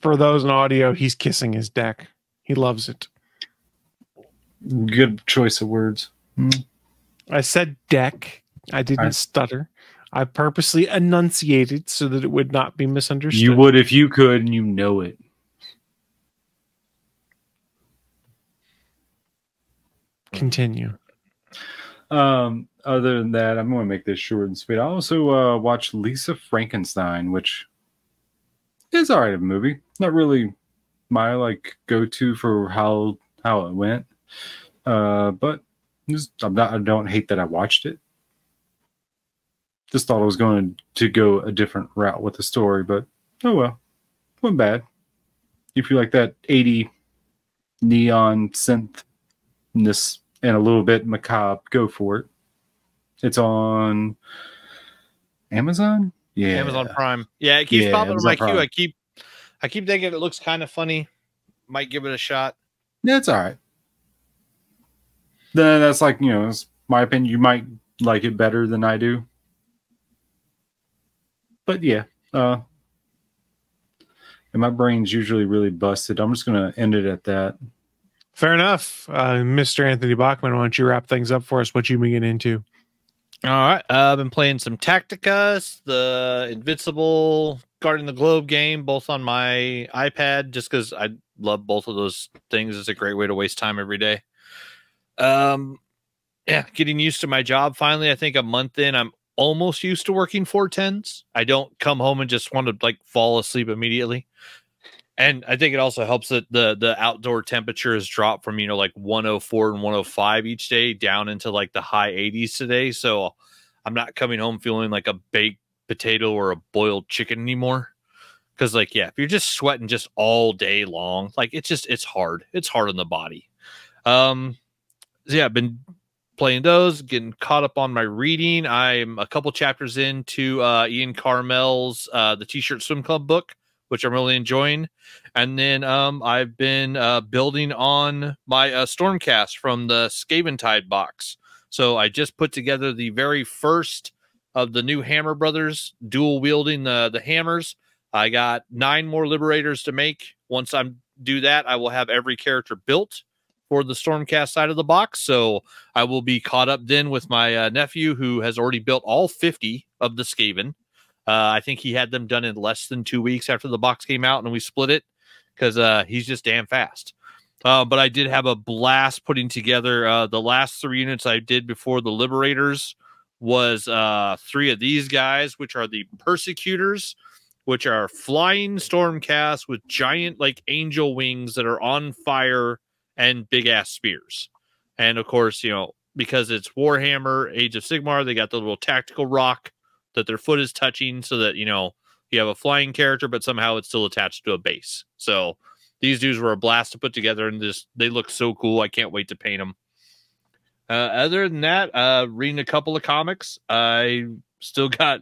For those in audio, he's kissing his deck. He loves it. Good choice of words. I said deck. I didn't stutter. I purposely enunciated so that it would not be misunderstood. You would if you could, and you know it. Continue. Other than that, I'm going to make this short and sweet. I also watched Lisa Frankenstein, which is all right, a movie. Not really my like go-to for how it went, but I don't hate that I watched it. Just thought I was going to go a different route with the story, but oh well, wasn't bad. If you like that 80 neon synthness and a little bit macabre, go for it. It's on Amazon. Yeah, Amazon Prime. Yeah, it keeps popping on my queue. Prime. I keep thinking it looks kind of funny. Might give it a shot. Yeah, it's all right. Then that's like, it's my opinion. You might like it better than I do. But yeah, and my brain's usually really busted. I'm just going to end it at that. Fair enough. Mr. Anthony Bachman, why don't you wrap things up for us? What you been getting into? All right. I've been playing some Tacticus, the Invincible Guarding the Globe game, both on my iPad, just because I love both of those things. It's a great way to waste time every day. Yeah, getting used to my job finally. I think a month in, I'm almost used to working 410s. I don't come home and just want to like fall asleep immediately. And I think it also helps that the outdoor temperature has dropped from, like 104 and 105 each day down into like the high 80s today. So I'm not coming home feeling like a baked potato or a boiled chicken anymore. Because like, yeah, if you're just sweating just all day long, like it's hard. It's hard on the body. So yeah, I've been playing those, getting caught up on my reading. I'm a couple chapters into Ian Carmel's The T-Shirt Swim Club book, which I'm really enjoying. And then I've been building on my Stormcast from the Skaventide box. So I just put together the very first of the new Hammer Brothers dual wielding the hammers. I got 9 more Liberators to make. Once I do that, I will have every character built for the Stormcast side of the box. So I will be caught up then with my nephew, who has already built all 50 of the Skaven. I think he had them done in less than 2 weeks after the box came out, and we split it because he's just damn fast. But I did have a blast putting together the last 3 units I did before the Liberators was 3 of these guys, which are the Persecutors, which are flying Stormcast with giant like angel wings that are on fire and big ass spears. And of course, because it's Warhammer Age of Sigmar, they got the little tactical rock that their foot is touching so that, You have a flying character, but somehow it's still attached to a base. So these dudes were a blast to put together, and they look so cool. I can't wait to paint them. Other than that, reading a couple of comics. I still got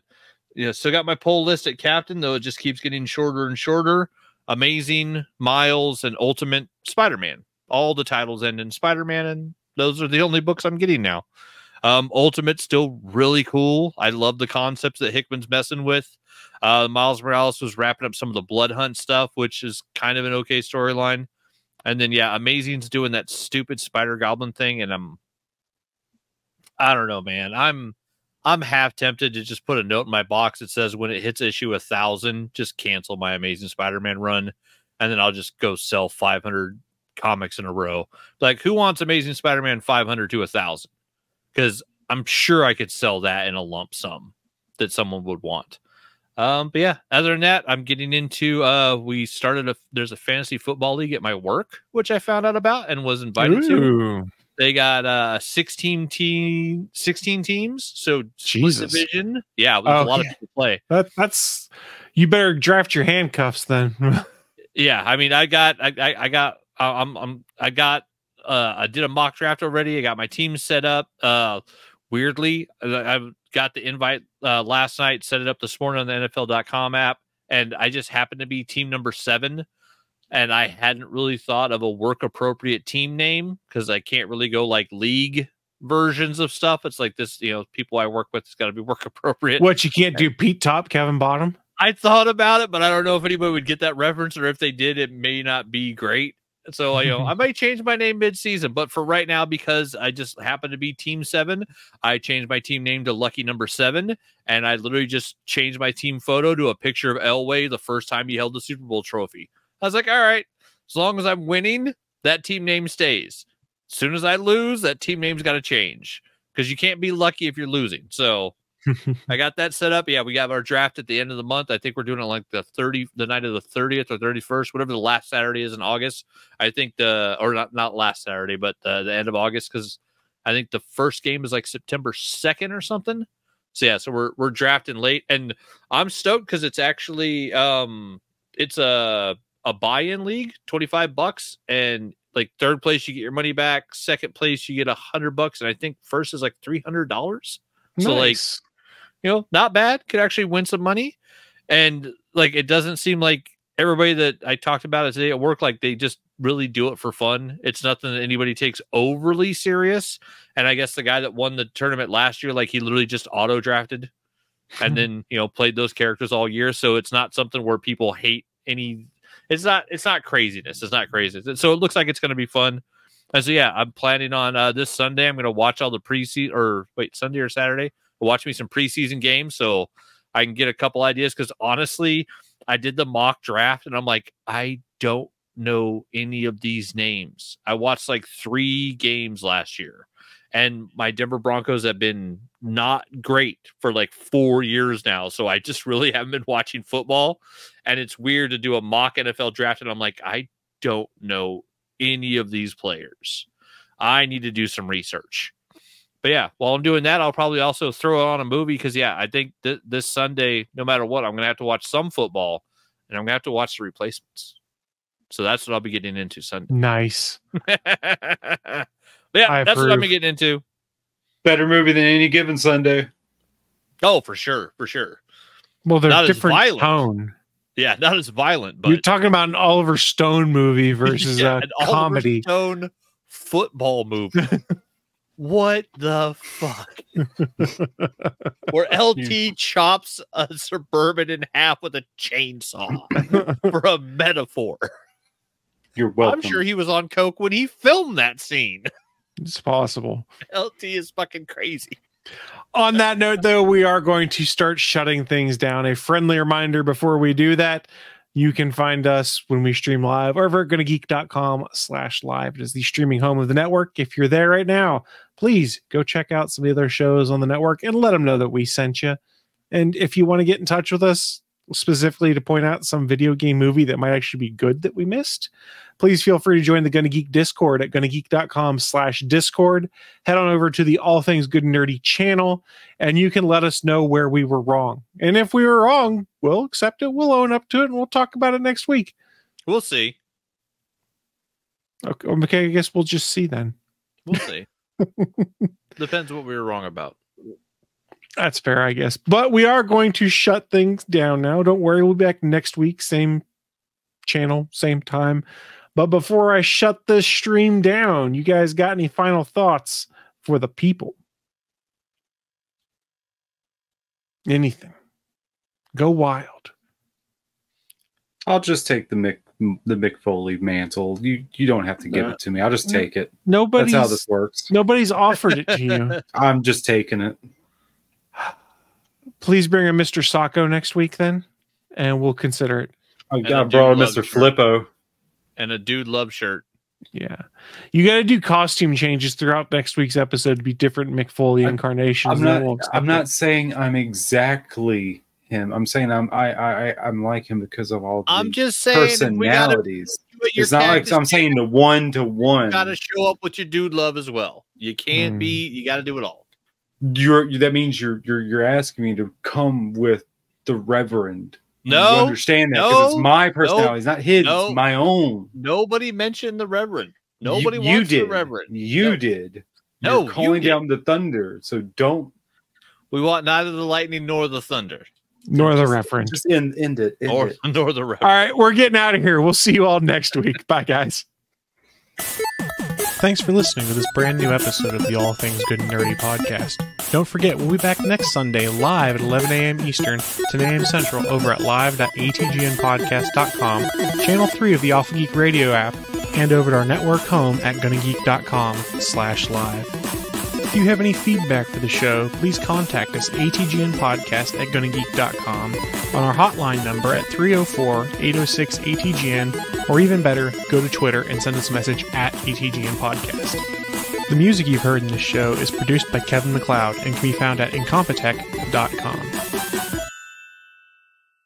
my pull list at Captain, though it just keeps getting shorter and shorter. Amazing, Miles, and Ultimate Spider-Man. All the titles end in Spider-Man, and those are the only books I'm getting now. Ultimate's still really cool. I love the concepts that Hickman's messing with. Miles Morales was wrapping up some of the Blood Hunt stuff, which is kind of an okay storyline. And then, yeah, Amazing's doing that stupid Spider-Goblin thing, and I don't know, man. I'm half tempted to just put a note in my box that says when it hits issue 1,000, just cancel my Amazing Spider-Man run, and then I'll just go sell 500 comics in a row. Like, who wants Amazing Spider-Man 500 to 1,000? Because I'm sure I could sell that in a lump sum that someone would want. But yeah, other than that, I'm getting into there's a fantasy football league at my work, which I found out about and was invited to. They got 16 teams, so split division. Yeah, a lot of people play. That's you better draft your handcuffs then. Yeah, I mean, I did a mock draft already. I got my team set up. Weirdly, I got the invite last night, set it up this morning on the NFL.com app, and I just happened to be team number 7. And I hadn't really thought of a work-appropriate team name because I can't really go like league versions of stuff. It's like this, people I work with, it's got to be work-appropriate. What, you can't do Pete Top, Kevin Bottom? I thought about it, but I don't know if anybody would get that reference, or if they did, it may not be great. So, I might change my name mid-season, but for right now, because I just happen to be Team 7, I changed my team name to Lucky Number 7, and I literally just changed my team photo to a picture of Elway the first time he held the Super Bowl trophy. I was like, all right, as long as I'm winning, that team name stays. As soon as I lose, that team name's got to change, because you can't be lucky if you're losing. So I got that set up. Yeah, we got our draft at the end of the month. I think we're doing it like the night of the 30th or 31st, whatever the last Saturday is in August. I think not last Saturday, but the end of August, because I think the first game is like September 2nd or something. So yeah, so we're drafting late, and I'm stoked because it's actually it's a buy-in league, $25, and like third place you get your money back, second place you get $100, and I think first is like $300. So nice. Like, not bad. Could actually win some money, and like it doesn't seem like everybody that I talked about it today at work, like they just really do it for fun. It's nothing that anybody takes overly serious. And I guess the guy that won the tournament last year, like he literally just auto drafted and then played those characters all year. So it's not something where people hate any. It's not craziness. It's not crazy. So it looks like it's going to be fun. And so, yeah, I'm planning on this Sunday. I'm going to watch all the preseason, Sunday or Saturday. Watch me some preseason games so I can get a couple ideas. Because honestly, I did the mock draft and I'm like, I don't know any of these names. I watched like 3 games last year, and my Denver Broncos have been not great for like 4 years now. So I just really haven't been watching football, and it's weird to do a mock NFL draft. And I'm like, I don't know any of these players. I need to do some research. But yeah, while I'm doing that, I'll probably also throw on a movie because, yeah, I think this Sunday, no matter what, I'm going to have to watch some football, and I'm going to have to watch The Replacements. So that's what I'll be getting into Sunday. Nice. But yeah, that's what I'm getting into. Better movie than any given Sunday. Oh, for sure. For sure. Well, they're not different tone. Yeah, not as violent. But you're talking about an Oliver Stone movie versus a comedy. Oliver Stone football movie. What the fuck? Where LT chops a Suburban in half with a chainsaw for a metaphor. You're welcome. I'm sure he was on coke when he filmed that scene. It's possible. LT is fucking crazy. On that note, though, we are going to start shutting things down. A friendly reminder before we do that, you can find us when we stream live over at gonnageek.com/live. It is the streaming home of the network. If you're there right now, please go check out some of the other shows on the network and let them know that we sent you. And if you want to get in touch with us, specifically to point out some video game movie that might actually be good that we missed, please feel free to join the Gonna Geek Discord at gonnageek.com/discord. Head on over to the All Things Good and Nerdy channel, and you can let us know where we were wrong. And if we were wrong, we'll accept it, we'll own up to it, and we'll talk about it next week. We'll see. Okay, I guess we'll just see then. We'll see. Depends what we were wrong about. That's fair, I guess. But we are going to shut things down now. Don't worry, we'll be back next week. Same channel, same time. But before I shut this stream down, you guys got any final thoughts for the people? Anything? Go wild. I'll just take the Mick Foley mantle. You don't have to give it to me. I'll just take it. That's how this works. Nobody's offered it to you. I'm just taking it. Please bring a Mr. Sacco next week then, and we'll consider it. I brought a Mr. Flippo. And a Dude Love shirt. Yeah. You got to do costume changes throughout next week's episode to be different Mick Foley incarnations. I'm not saying I'm exactly him. I'm saying I'm like him because of all the just saying personalities. It's not like I'm saying the one-to-one. You got to show up with your Dude Love as well. You can't be. You got to do it all. That means you're asking me to come with the Reverend. No, you understand that because it's my personality. It's not his. It's my own. Nobody mentioned the Reverend. Nobody you wants did. the Reverend. You did. No, you're calling down the thunder. So don't. We want neither the lightning nor the thunder. Nor the Reverend. Just end it. Nor the Reverend. All right, we're getting out of here. We'll see you all next week. Bye, guys. Thanks for listening to this brand new episode of the All Things Good and Nerdy podcast. Don't forget, we'll be back next Sunday live at 11 a.m. Eastern, 10 a.m. Central over at live.atgnpodcast.com, channel 3 of the Alpha Geek Radio app, and over at our network home at gonnageek.com/live. If you have any feedback for the show, please contact us atgnpodcast@gonnageek.com, on our hotline number at 304-806-ATGN, or even better, go to Twitter and send us a message at ATGN Podcast. The music you've heard in this show is produced by Kevin MacLeod and can be found at incompetech.com.